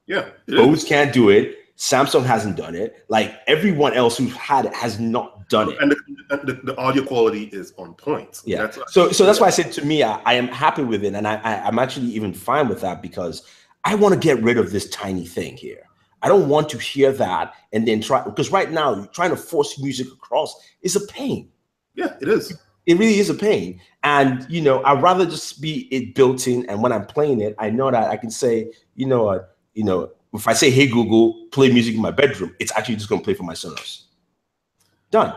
Speaker 3: Yeah,
Speaker 1: Bose can't do it. Samsung hasn't done it. Like everyone else who's had it has not done it.
Speaker 3: And the audio quality is on point.
Speaker 1: Yeah. So that's why I said, to me, I am happy with it, and I'm actually even fine with that, because I want to get rid of this tiny thing here. I don't want to hear that and then because right now trying to force music across is a pain.
Speaker 3: Yeah, it is.
Speaker 1: It really is a pain. And, I'd rather just be it built in. And when I'm playing it, I know that I can say, if I say, hey, Google, play music in my bedroom, it's actually just going to play for my Sonos. Done.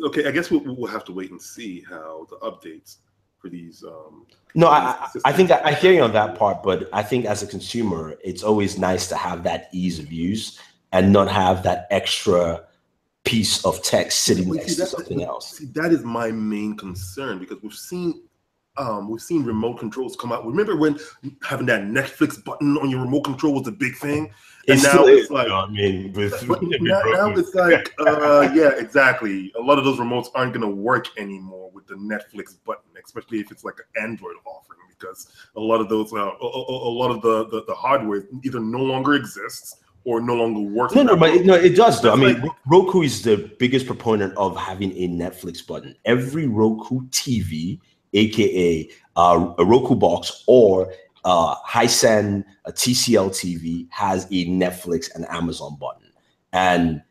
Speaker 3: Okay, I guess we'll have to wait and see how the updates for these.
Speaker 1: No, I think
Speaker 3: systems.
Speaker 1: I hear you on that part, but I think as a consumer, it's always nice to have that ease of use and not have that extra piece of text sitting next to something else.
Speaker 3: See, that is my main concern, because we've seen remote controls come out. Remember when having that Netflix button on your remote control was a big thing? And now it's like,
Speaker 1: I mean,
Speaker 3: now it's like, yeah, exactly. A lot of those remotes aren't going to work anymore with the Netflix button, especially if it's like an Android offering, because a lot of those, a lot of the hardware either no longer exists or no longer works.
Speaker 1: No, it does though. I mean,
Speaker 3: like,
Speaker 1: Roku is the biggest proponent of having a Netflix button. Every Roku TV, aka a Roku box or Hisense, a TCL TV, has a Netflix and Amazon button, and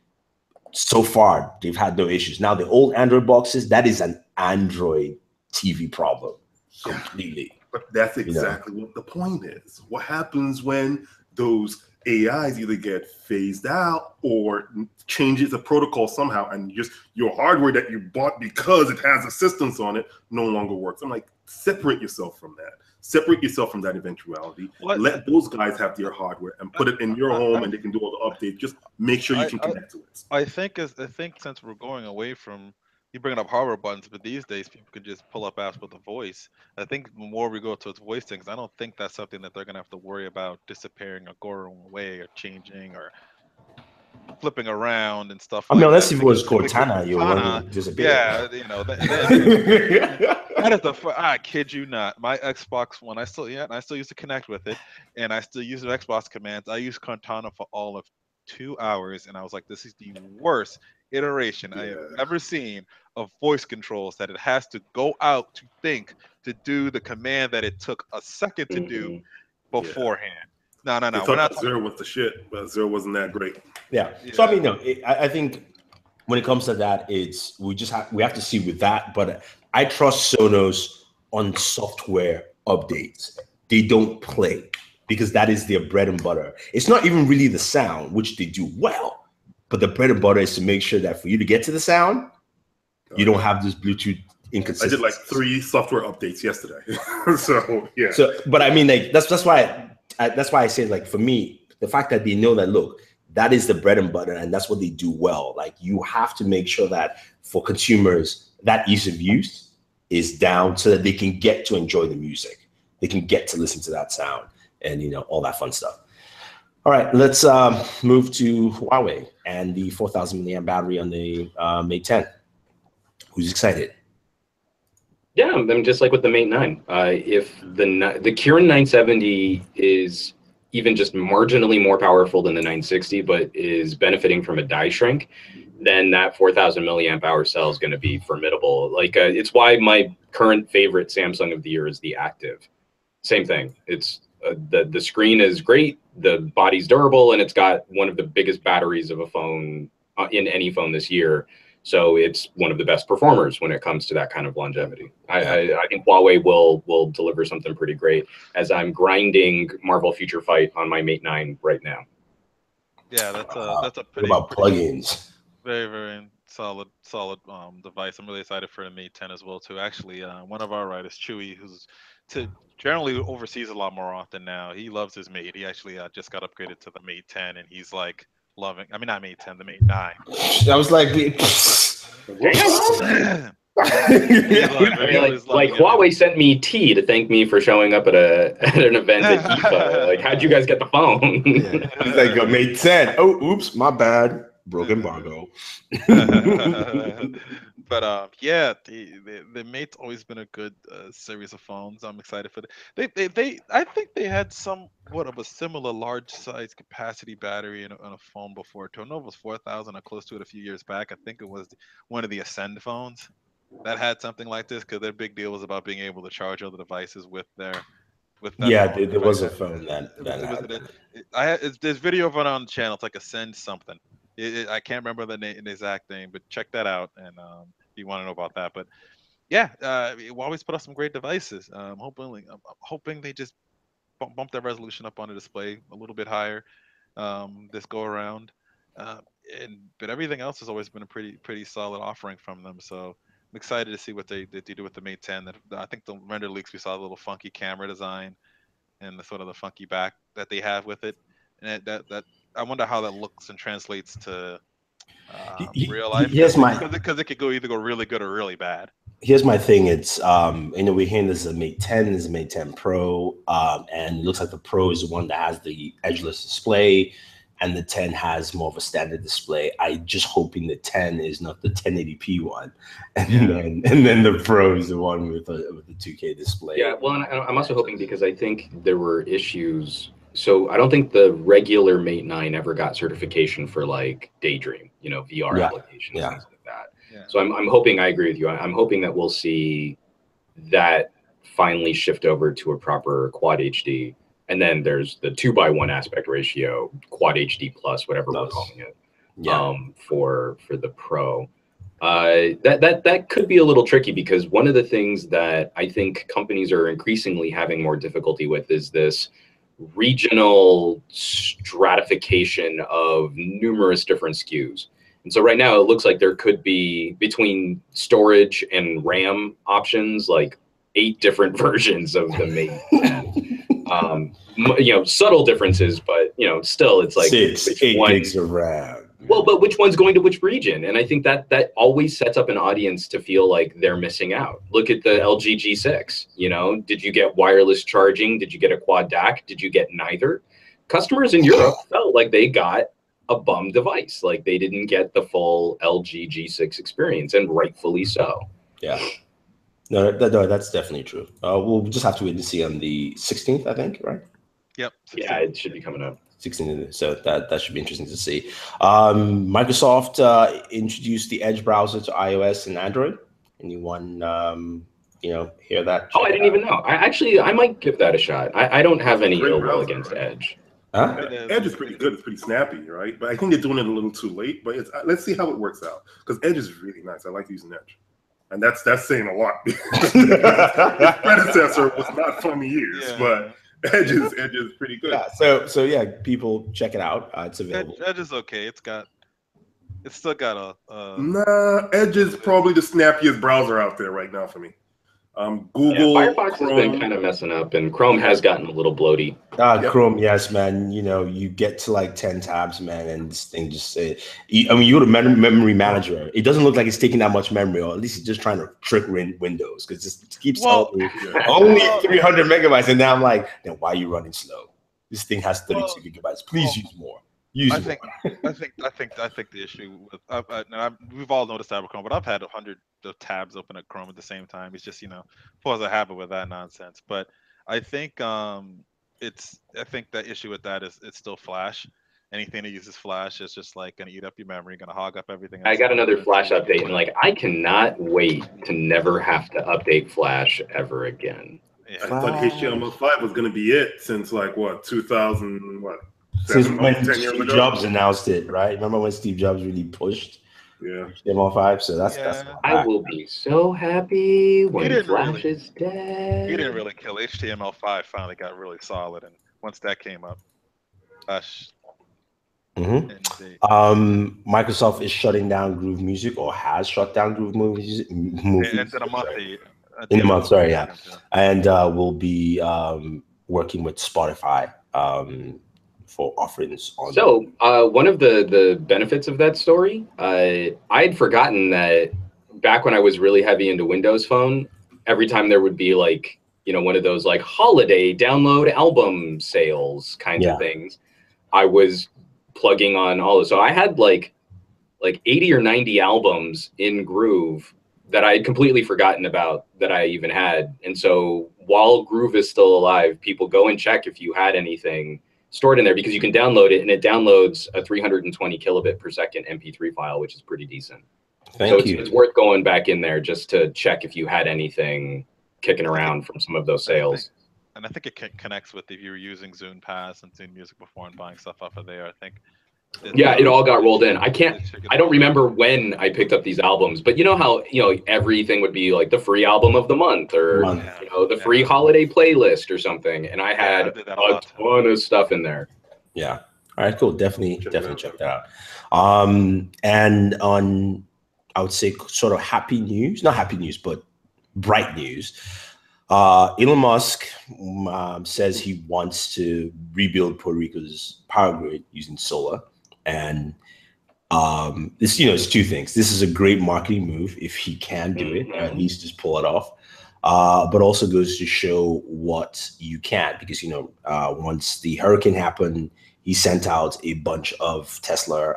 Speaker 1: so far they've had no issues. Now the old Android boxes, that is an Android TV problem completely.
Speaker 3: But that's exactly what the point is. What happens when those AIs either get phased out or changes the protocol somehow, and just your hardware that you bought because it has assistance on it no longer works? I'm like, separate yourself from that. Separate yourself from that eventuality. Let those guys have their hardware and put it in your home, and they can do all the updates. Just make sure you can connect to it.
Speaker 4: I think since we're going away from you bringing up hardware buttons, but these days people could just pull up apps with a voice. I think the more we go towards voice things, I don't think that's something that they're gonna have to worry about disappearing or going away or changing or flipping around and stuff.
Speaker 1: I mean, unless if it was Cortana, you want to disappear.
Speaker 4: Yeah, you know that is I kid you not. My Xbox One, I still used to connect with it, and I still use the Xbox commands. I used Cortana for all of 2 hours, and I was like, this is the worst iteration I have ever seen of voice controls, that it has to go out to think to do the command that it took a second to do beforehand. No.
Speaker 3: We're not Zero was the shit, but Zero wasn't that great.
Speaker 1: Yeah. So I mean, no, I think when it comes to that, it's we have to see with that. But I trust Sonos on software updates. They don't play because that is their bread and butter. It's not even really the sound, which they do well, but the bread and butter is to make sure that for you to get to the sound, you don't have this Bluetooth inconsistency.
Speaker 3: I did like 3 software updates yesterday. So yeah.
Speaker 1: So, but I mean, like that's why I say, like, for me, the fact that they know that, look, that is the bread and butter, and that's what they do well. Like, you have to make sure that for consumers, that ease of use is down so that they can get to enjoy the music. They can get to listen to that sound and, all that fun stuff. All right, let's move to Huawei and the 4,000 milliamp battery on the Mate 10. Who's excited?
Speaker 5: Yeah, I'm just like with the Mate 9. If the Kirin 970 is even just marginally more powerful than the 960, but is benefiting from a die shrink, then that 4,000 milliamp hour cell is going to be formidable. Like it's why my current favorite Samsung of the year is the Active. Same thing. It's the screen is great, the body's durable, and it's got one of the biggest batteries of a phone in any phone this year. So it's one of the best performers when it comes to that kind of longevity. I think Huawei will deliver something pretty great, as I'm grinding Marvel Future Fight on my Mate 9 right now.
Speaker 4: Yeah, that's a pretty,
Speaker 1: what about plugins?
Speaker 4: Very, very solid device. I'm really excited for the Mate 10 as well too. Actually, one of our writers, Chewy, who's generally overseas a lot more often now, he loves his Mate. He actually just got upgraded to the Mate 10, and he's like loving. I mean, not Mate 10, the Mate 9.
Speaker 1: I was like,
Speaker 5: like Huawei sent me tea to thank me for showing up at an event at IFA. Like, how'd you guys get the phone?
Speaker 1: He's like, a Mate 10. Oh, oops, my bad. Broke embargo.
Speaker 4: But yeah, the Mate's always been a good series of phones. I'm excited for they I think they had somewhat of a similar large size capacity battery on a phone before. Tonova was 4,000 or close to it a few years back. I think it was one of the Ascend phones that had something like this, because their big deal was about being able to charge other devices with that.
Speaker 1: Yeah, there was a phone
Speaker 4: there's video of it on the channel. It's like Ascend something. I can't remember the exact name, but check that out, and if you want to know about that. But yeah, we always put up some great devices. I'm hoping they just bump their resolution up on the display a little bit higher this go around. But everything else has always been a pretty solid offering from them. So excited to see what they do with the Mate 10. I think the render leaks we saw a little funky camera design and the sort of the funky back that they have with it, and that I wonder how that looks and translates to real life.
Speaker 1: Here's
Speaker 4: because it could either go really good or really bad.
Speaker 1: Here's my thing. It's we're hearing this is a Mate 10, this is a Mate 10 Pro, and it looks like the Pro is the one that has the edgeless display, and the 10 has more of a standard display. I just hoping the 10 is not the 1080p one, and then the Pro is the one with the 2K display.
Speaker 5: Yeah, well, and I'm also hoping, because I think there were issues. So I don't think the regular Mate 9 ever got certification for like Daydream, VR applications and things like that. Yeah. So I'm hoping, I agree with you. I'm hoping that we'll see that finally shift over to a proper Quad HD. And then there's the 2:1 aspect ratio, Quad HD plus, whatever we're calling it, for the Pro. That could be a little tricky, because one of the things that I think companies are increasingly having more difficulty with is this regional stratification of numerous different SKUs. And so right now it looks like there could be, between storage and RAM options, like 8 different versions of the Mate 10. Subtle differences, but still, it's like
Speaker 1: 8 gigs of RAM.
Speaker 5: Well, but which one's going to which region? And I think that always sets up an audience to feel like they're missing out. Look at the LG G6. Did you get wireless charging? Did you get a quad DAC? Did you get neither? Customers in Europe felt like they got a bum device, like they didn't get the full LG G6 experience, and rightfully so.
Speaker 1: Yeah. No, that's definitely true. We'll just have to wait to see on the 16th, I think, right?
Speaker 4: Yep. 16th.
Speaker 5: Yeah, it should be coming up.
Speaker 1: 16th, so that should be interesting to see. Microsoft introduced the Edge browser to iOS and Android. Anyone, hear that?
Speaker 5: Oh, I didn't even know. I might give that a shot. I don't have any ill will against Edge.
Speaker 3: Huh? Edge is pretty good. It's pretty snappy, right? But I think they're doing it a little too late. But let's see how it works out, because Edge is really nice. I like using Edge. And that's saying a lot. Its predecessor was not fun to use, but Edge is pretty good.
Speaker 1: Yeah, so yeah, people check it out. It's available.
Speaker 4: Edge is okay. It's still got a.
Speaker 3: Nah, Edge is probably the snappiest browser out there right now for me. Google,
Speaker 5: Firefox
Speaker 3: Chrome
Speaker 5: has been kind of messing up, and Chrome has gotten a little bloaty.
Speaker 1: Chrome, yes, man. You get to like 10 tabs, man, and this thing just you go to memory manager. It doesn't look like it's taking that much memory, or at least it's just trying to trick Windows, because it keeps telling me only 300 megabytes, and now I'm like, then why are you running slow? This thing has 32 gigabytes. Please use more.
Speaker 4: I think the issue with we've all noticed that with Chrome, but I've had 100 tabs open at Chrome at the same time. It's just pause a habit with that nonsense. But I think the issue with that is it's still Flash. Anything that uses Flash is just like gonna eat up your memory, gonna hog up everything.
Speaker 5: I got another Flash update, and I cannot wait to never have to update Flash ever again.
Speaker 3: Yeah. I thought HTML5 was gonna be it since 2000 what?
Speaker 1: Since when Steve Jobs announced it, right? Remember when Steve Jobs really pushed HTML5? So that's
Speaker 5: I will be so happy when Flash is dead.
Speaker 4: He didn't really kill HTML5. Finally got really solid, and once that came up, Flash.
Speaker 1: Microsoft is shutting down Groove Music, or has shut down Groove Music.
Speaker 4: It's in a month.
Speaker 1: In a month, sorry, yeah. And we'll be working with Spotify. For offerings on.
Speaker 5: So one of the benefits of that story, I'd forgotten that back when I was really heavy into Windows Phone, every time there would be one of those holiday download album sales kinds of things, I was plugging on all of. So I had like 80 or 90 albums in Groove that I had completely forgotten about that I even had. And so while Groove is still alive, people go and check if you had anything stored in there, because you can download it, and it downloads a 320 kilobit per second MP3 file, which is pretty decent.
Speaker 1: Thank you.
Speaker 5: It's worth going back in there just to check if you had anything kicking around from some of those sales.
Speaker 4: I think it connects with if you were using Zune Pass and Zune Music before and buying stuff off of there. I think.
Speaker 5: It all got rolled in. I don't remember when I picked up these albums, but you know how everything would be like the free album of the month, or the free holiday playlist or something, and I had a ton of stuff in there.
Speaker 1: Yeah. All right. Cool. Definitely check that out. And on I would say, sort of happy news, not happy news, but bright news. Elon Musk says he wants to rebuild Puerto Rico's power grid using solar. And this, it's two things. This is a great marketing move if he can do it, or at least just pull it off. But also goes to show what you can, because once the hurricane happened, he sent out a bunch of Tesla.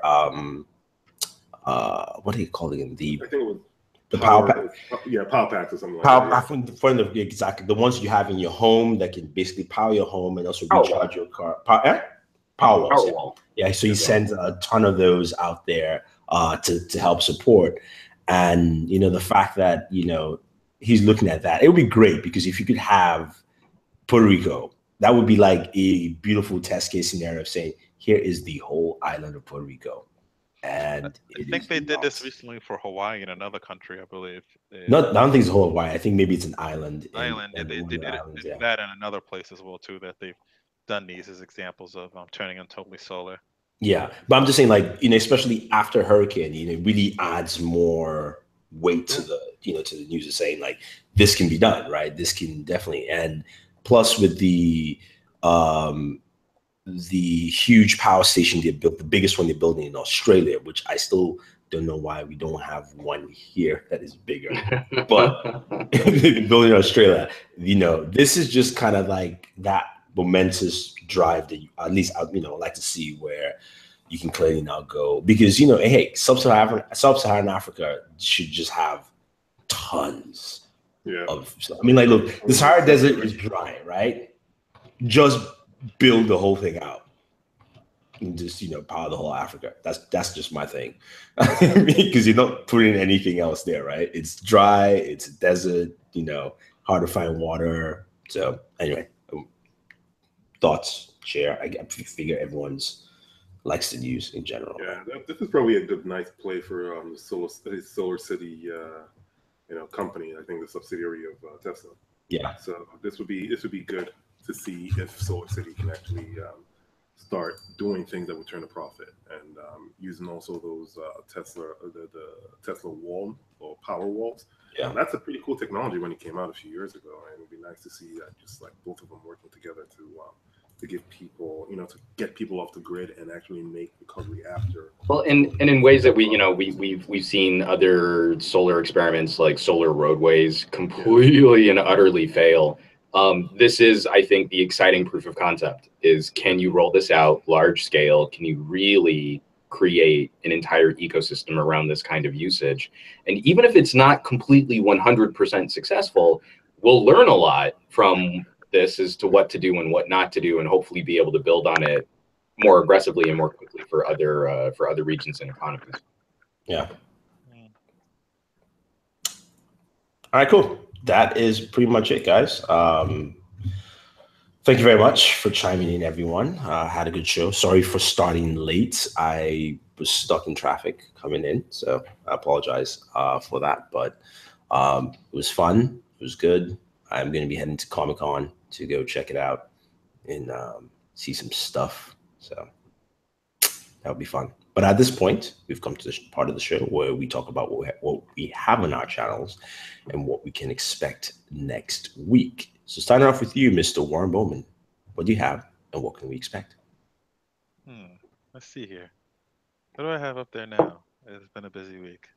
Speaker 1: What do you call it again?
Speaker 3: I think it was
Speaker 1: the power pack.
Speaker 3: Yeah, power packs or something like that.
Speaker 1: Exactly the ones you have in your home that can basically power your home and also recharge your car. Power walls. Yeah, so he sends a ton of those out there to help support. And the fact that he's looking at that, it would be great, because if you could have Puerto Rico, that would be like a beautiful test case scenario of saying, here is the whole island of Puerto Rico. And
Speaker 4: I think they did this recently for Hawaii and another country, I believe.
Speaker 1: I don't think it's whole Hawaii. I think maybe it's an island.
Speaker 4: They did that in another place as well too, that they've done these as examples of turning on totally solar.
Speaker 1: Yeah, but I'm just saying, like, especially after hurricane, it really adds more weight to the to the news of saying, like, this can be done, right? This can definitely, and plus with the huge power station they built, the biggest one they're building in Australia, which I still don't know why we don't have one here that is bigger. But building in Australia, this is just kind of like that momentous drive that at least I like to see, where you can clearly now go, because hey, sub-Saharan Africa should just have tons of stuff. I mean, like, look, the Sahara Desert is dry, right? Just build the whole thing out and just power the whole Africa. That's just my thing, because you're not putting anything else there, right? It's dry, it's a desert, hard to find water. So anyway, thoughts, share. I figure everyone's likes the news in general.
Speaker 3: Yeah, this is probably a good, nice play for Solar City, company. I think the subsidiary of Tesla.
Speaker 1: Yeah.
Speaker 3: So this would be good to see if Solar City can actually start doing things that would turn a profit, and using also those Tesla the Tesla wall or power walls.
Speaker 1: Yeah,
Speaker 3: and that's a pretty cool technology when it came out a few years ago, and it'd be nice to see that, just like both of them working together to give people, to get people off the grid and actually make recovery after.
Speaker 5: Well, and in ways that we've seen other solar experiments, like solar roadways, completely and utterly fail. This is, I think, the exciting proof of concept is, can you roll this out large scale? Can you really create an entire ecosystem around this kind of usage? And even if it's not completely 100% successful, we'll learn a lot from this as to what to do and what not to do, and hopefully be able to build on it more aggressively and more quickly for other regions and economies.
Speaker 1: Yeah. All right, cool. That is pretty much it, guys. Thank you very much for chiming in, everyone. Had a good show. Sorry for starting late. I was stuck in traffic coming in, so I apologize for that. But it was fun. It was good. I'm going to be heading to Comic-Con to go check it out and see some stuff. So that would be fun. But at this point, we've come to this part of the show where we talk about what we have on our channels and what we can expect next week. So starting off with you, Mr. Warren Bowman, what do you have and what can we expect?
Speaker 4: Let's see here. What do I have up there now? It's been a busy week.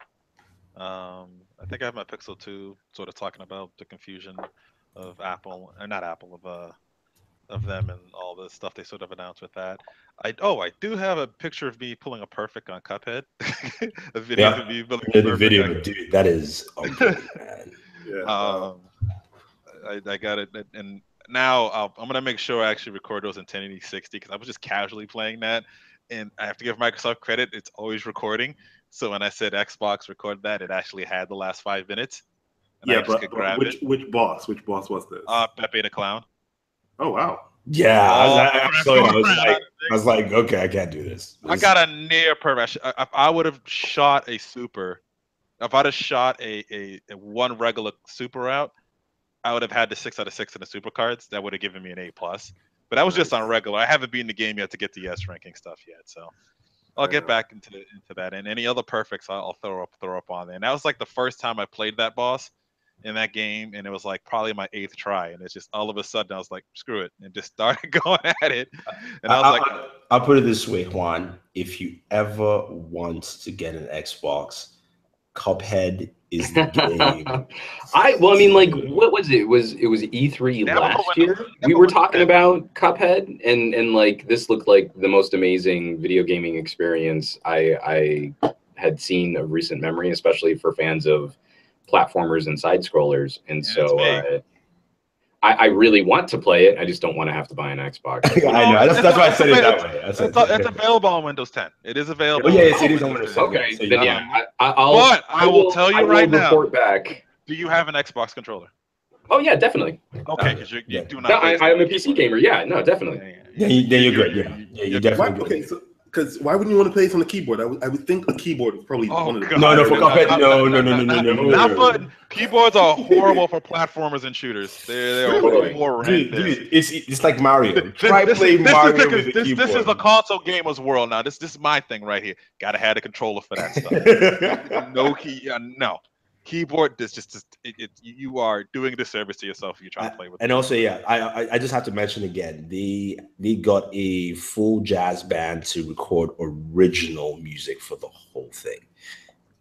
Speaker 4: I think I have my Pixel 2 sort of talking about the confusion of Apple, or not Apple, of them and all the stuff they sort of announced with that. I do have a picture of me pulling a perfect on Cuphead. A video of me pulling a perfect.
Speaker 1: Video, dude, that is man.
Speaker 3: Yeah.
Speaker 4: I got it, and now I'm gonna make sure I actually record those in 1080/60, because I was just casually playing that, and I have to give Microsoft credit; it's always recording. So when I said Xbox record that, it actually had the last 5 minutes.
Speaker 3: Yeah, but which boss? Which boss was this?
Speaker 4: Pepe the Clown.
Speaker 3: Oh wow.
Speaker 1: Yeah, I was like, okay, I can't do this.
Speaker 4: I got a near perfect. If I would have shot a super, if I'd have shot a one regular super out, I would have had the 6 out of 6 in the super cards. That would have given me an A+. But that was just on regular. I haven't beaten the game yet to get the S ranking stuff yet. So I'll get back into that, and any other perfects I'll throw up on there. And that was like the first time I played that boss in that game, and it was like probably my 8th try, and it's just all of a sudden I was like, screw it, and just started going at it. And I was like,
Speaker 1: I'll put it this way, Juan: if you ever want to get an Xbox, Cuphead is the game.
Speaker 5: I mean, like, what was it? It was E3 last year. We were talking about Cuphead, and like this looked like the most amazing video gaming experience I had seen of recent memory, especially for fans of platformers and side scrollers. And so I really want to play it. I just don't want to have to buy an Xbox.
Speaker 1: I know. That's why I said it that way.
Speaker 4: It's available on Windows 10. It is available.
Speaker 1: Oh, yes, it is on Windows 10.
Speaker 5: Okay,
Speaker 1: So
Speaker 5: then yeah. I
Speaker 4: will tell you right now.
Speaker 5: Report back.
Speaker 4: Do you have an Xbox controller?
Speaker 5: Oh yeah, definitely.
Speaker 4: Okay, because you do not.
Speaker 5: No, I'm a PC gamer. Yeah, no, definitely.
Speaker 1: Yeah, you're good. Yeah, you're definitely good.
Speaker 3: Okay, so because why wouldn't you want to play this on the keyboard? I would think a keyboard is probably one of the.
Speaker 1: No, for Cuphead, no.
Speaker 4: Not for keyboards are horrible for platformers and shooters. They're horrible.
Speaker 1: Dude, it's like Mario. Try play Mario with a keyboard.
Speaker 4: This is a console gamer's world now. This is my thing right here. Gotta have a controller for that stuff. No key, no. Keyboard, you are doing a disservice to yourself if you're trying to play with it.
Speaker 1: And also, yeah, I just have to mention again, they got a full jazz band to record original music for the whole thing,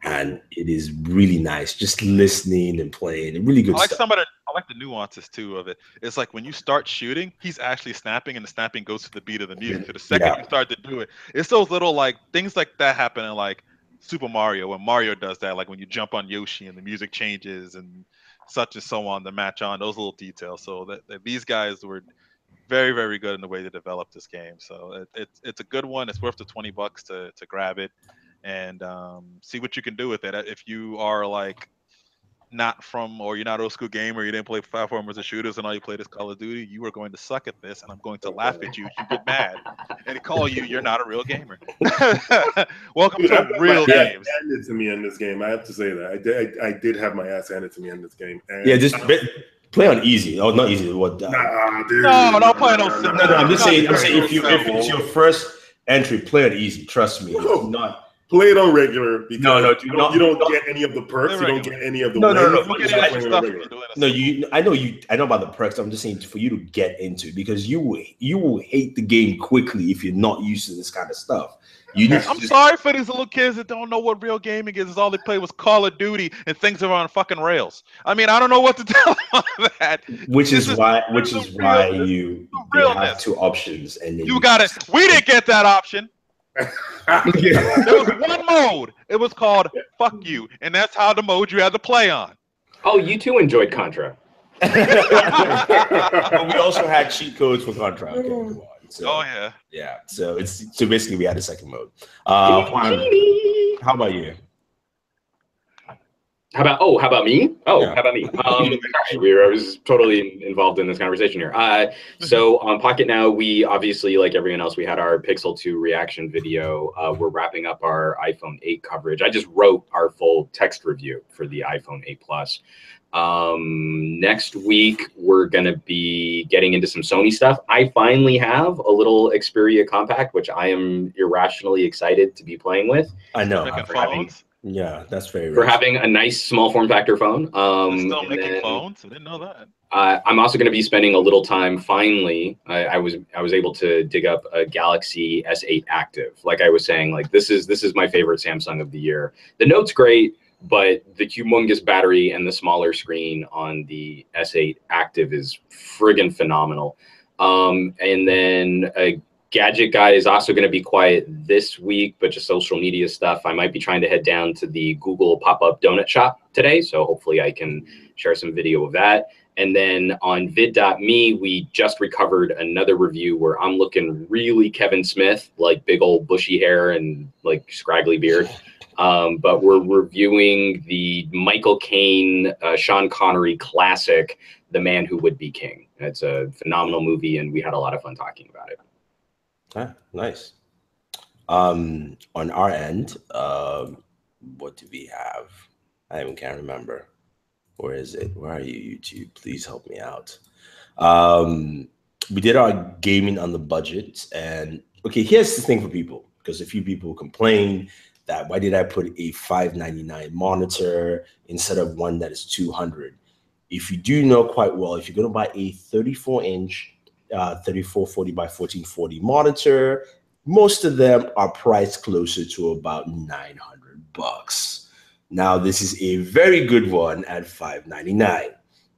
Speaker 1: and it is really nice just listening and playing. Really good stuff.
Speaker 4: I like the nuances too of it. It's like when you start shooting, he's actually snapping, and the snapping goes to the beat of the music. So the second you start to do it, it's those little like things like that happen in like Super Mario, when Mario does that, like when you jump on Yoshi and the music changes and such and so on to match on those little details. So that these guys were very, very good in the way they developed this game. So it's a good one. It's worth the $20 to grab it and see what you can do with it. If you are like you're not old school gamer, you didn't play platformers or shooters, and all you played is Call of Duty, you are going to suck at this, and I'm going to laugh at you. You get mad and call you're not a real gamer. Welcome to real games.
Speaker 3: Handed to me in this game. I have to say that I did have my ass handed to me in this game. And
Speaker 1: just play on easy. Oh, not easy. What?
Speaker 3: Nah, dude.
Speaker 4: No, don't play on simple.
Speaker 1: No. I'm just saying. If it's your first entry, play on easy. Trust me. It's not.
Speaker 3: Play it on regular because
Speaker 1: you
Speaker 3: don't get any of the perks. You don't get any of the
Speaker 1: I know about the perks. I'm just saying for you to get into it, because you will hate the game quickly if you're not used to this kind of stuff.
Speaker 4: I'm sorry for these little kids that don't know what real gaming is. All they play was Call of Duty and things are on fucking rails. I mean, I don't know what to tell them on that.
Speaker 1: Which is why you have two options, and then
Speaker 4: you got it. We didn't get that option. There was one mode. It was called "Fuck You," and that's how the mode you had to play on.
Speaker 5: Oh, you too enjoyed Contra.
Speaker 1: But we also had cheat codes for Contra. Okay, come on. So, yeah. So basically we had a second mode. How about you?
Speaker 5: How about me? How about me? I was totally involved in this conversation here. So on Pocket Now, we obviously, like everyone else, we had our Pixel 2 reaction video. We're wrapping up our iPhone 8 coverage. I just wrote our full text review for the iPhone 8 Plus. Next week, we're going to be getting into some Sony stuff. I finally have a little Xperia Compact, which I am irrationally excited to be playing with.
Speaker 1: I know. Yeah, that's very
Speaker 5: for having a nice small form factor phone.
Speaker 4: Still making phones? I didn't know that.
Speaker 5: I'm also going to be spending a little time. Finally, I was able to dig up a Galaxy S8 Active. Like I was saying, like this is my favorite Samsung of the year. The Note's great, but the humongous battery and the smaller screen on the S8 Active is friggin' phenomenal. And then a Gadget Guy is also going to be quiet this week, but just social media stuff. I might be trying to head down to the Google pop-up donut shop today, so hopefully I can share some video of that. And then on vid.me, we just recovered another review where I'm looking really Kevin Smith, like big old bushy hair and like scraggly beard. But we're reviewing the Michael Caine, Sean Connery classic, The Man Who Would Be King. It's a phenomenal movie, and we had a lot of fun talking about it.
Speaker 1: Nice. On our end, what do we have? I even can't remember. Where is it? Where are you, YouTube? Please help me out. We did our gaming on the budget, and okay, here's the thing for people. because a few people complained that why did I put a $599 monitor instead of one that is $200? If you do know quite well, if you're going to buy a 34-inch 3440 by 1440 monitor, most of them are priced closer to about $900. Now, this is a very good one at $599,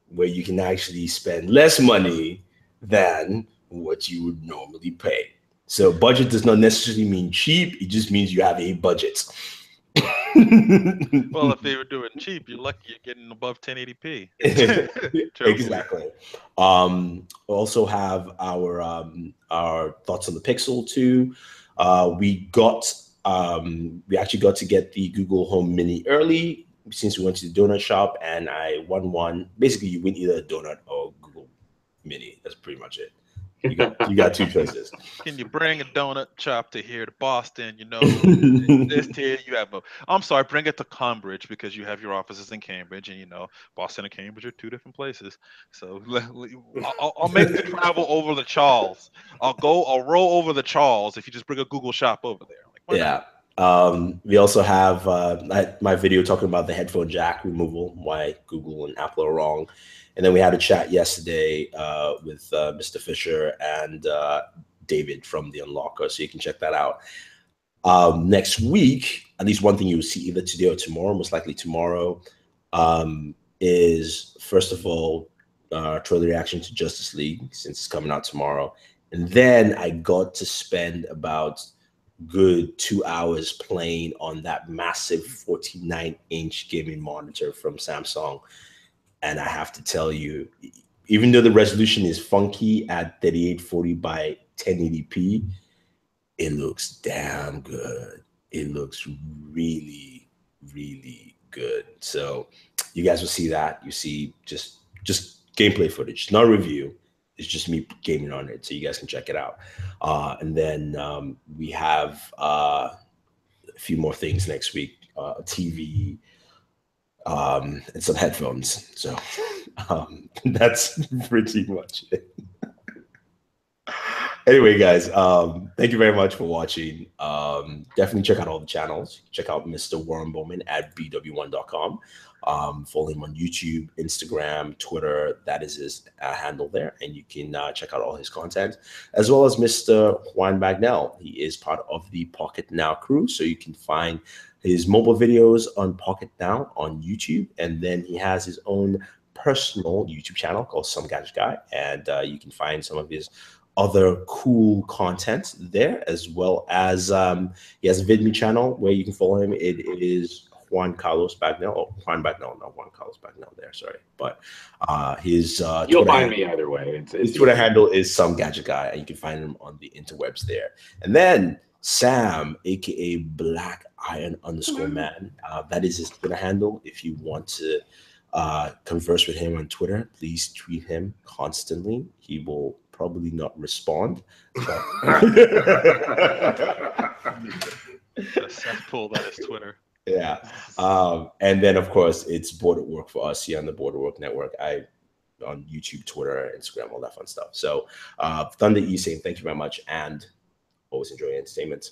Speaker 1: where you can actually spend less money than what you would normally pay. So budget does not necessarily mean cheap. It just means you have a budget.
Speaker 4: Well, if they were doing cheap, you're lucky you're getting above 1080p.
Speaker 1: Exactly. Also have our thoughts on the Pixel 2. We actually got to get the Google Home Mini early since we went to the donut shop, and I won one. Basically, you win either a donut or Google Mini. That's pretty much it. You got two choices.
Speaker 4: Can you bring a donut shop to here to Boston? This here you have I'm sorry, bring it to Cambridge because you have your offices in Cambridge, and Boston and Cambridge are two different places. So I'll make the travel over the Charles. I'll roll over the Charles if you just bring a Google shop over there.
Speaker 1: Yeah. We also have my video talking about the headphone jack removal, why Google and Apple are wrong. And then we had a chat yesterday with Mr. Fisher and David from The Unlocker, so you can check that out. Next week, at least one thing you'll see either today or tomorrow, most likely tomorrow, is, first of all, trailer reaction to Justice League, since it's coming out tomorrow. And then I got to spend about good 2 hours playing on that massive 49-inch gaming monitor from Samsung. And I have to tell you, even though the resolution is funky at 3840 by 1080p, it looks damn good. It looks really, really good. So you guys will see that. You see just gameplay footage, not review. It's just me gaming on it, so you guys can check it out. And then we have a few more things next week, a TV, and some headphones. So that's pretty much it. Anyway, guys, thank you very much for watching. Definitely check out all the channels. Check out Mr. Warren Bowman at bw1.com. Follow him on YouTube, Instagram, Twitter. That is his handle there. And you can check out all his content, as well as Mr. Juan Bagnell. He is part of the Pocket Now crew. So you can find his mobile videos on Pocket Now on YouTube. And then he has his own personal YouTube channel called Some Gadget Guy. And you can find some of his other cool content there, as well as he has a VidMe channel where you can follow him. It is Juan Carlos Bagnell, not Juan Carlos Bagnell there, sorry. But his
Speaker 5: you'll find me either way.
Speaker 1: His Twitter handle is Some Gadget Guy, and you can find him on the interwebs there. And then Sam, aka Black Iron _man, that is his Twitter handle. If you want to converse with him on Twitter, please tweet him constantly. He will probably not respond.
Speaker 4: Cesspool, that is Twitter.
Speaker 1: Yeah. And then, of course, it's Bored at Work for us here on the Bored at Work Network. On YouTube, Twitter, Instagram, all that fun stuff. So Thunder E saying thank you very much, and always enjoy your entertainment.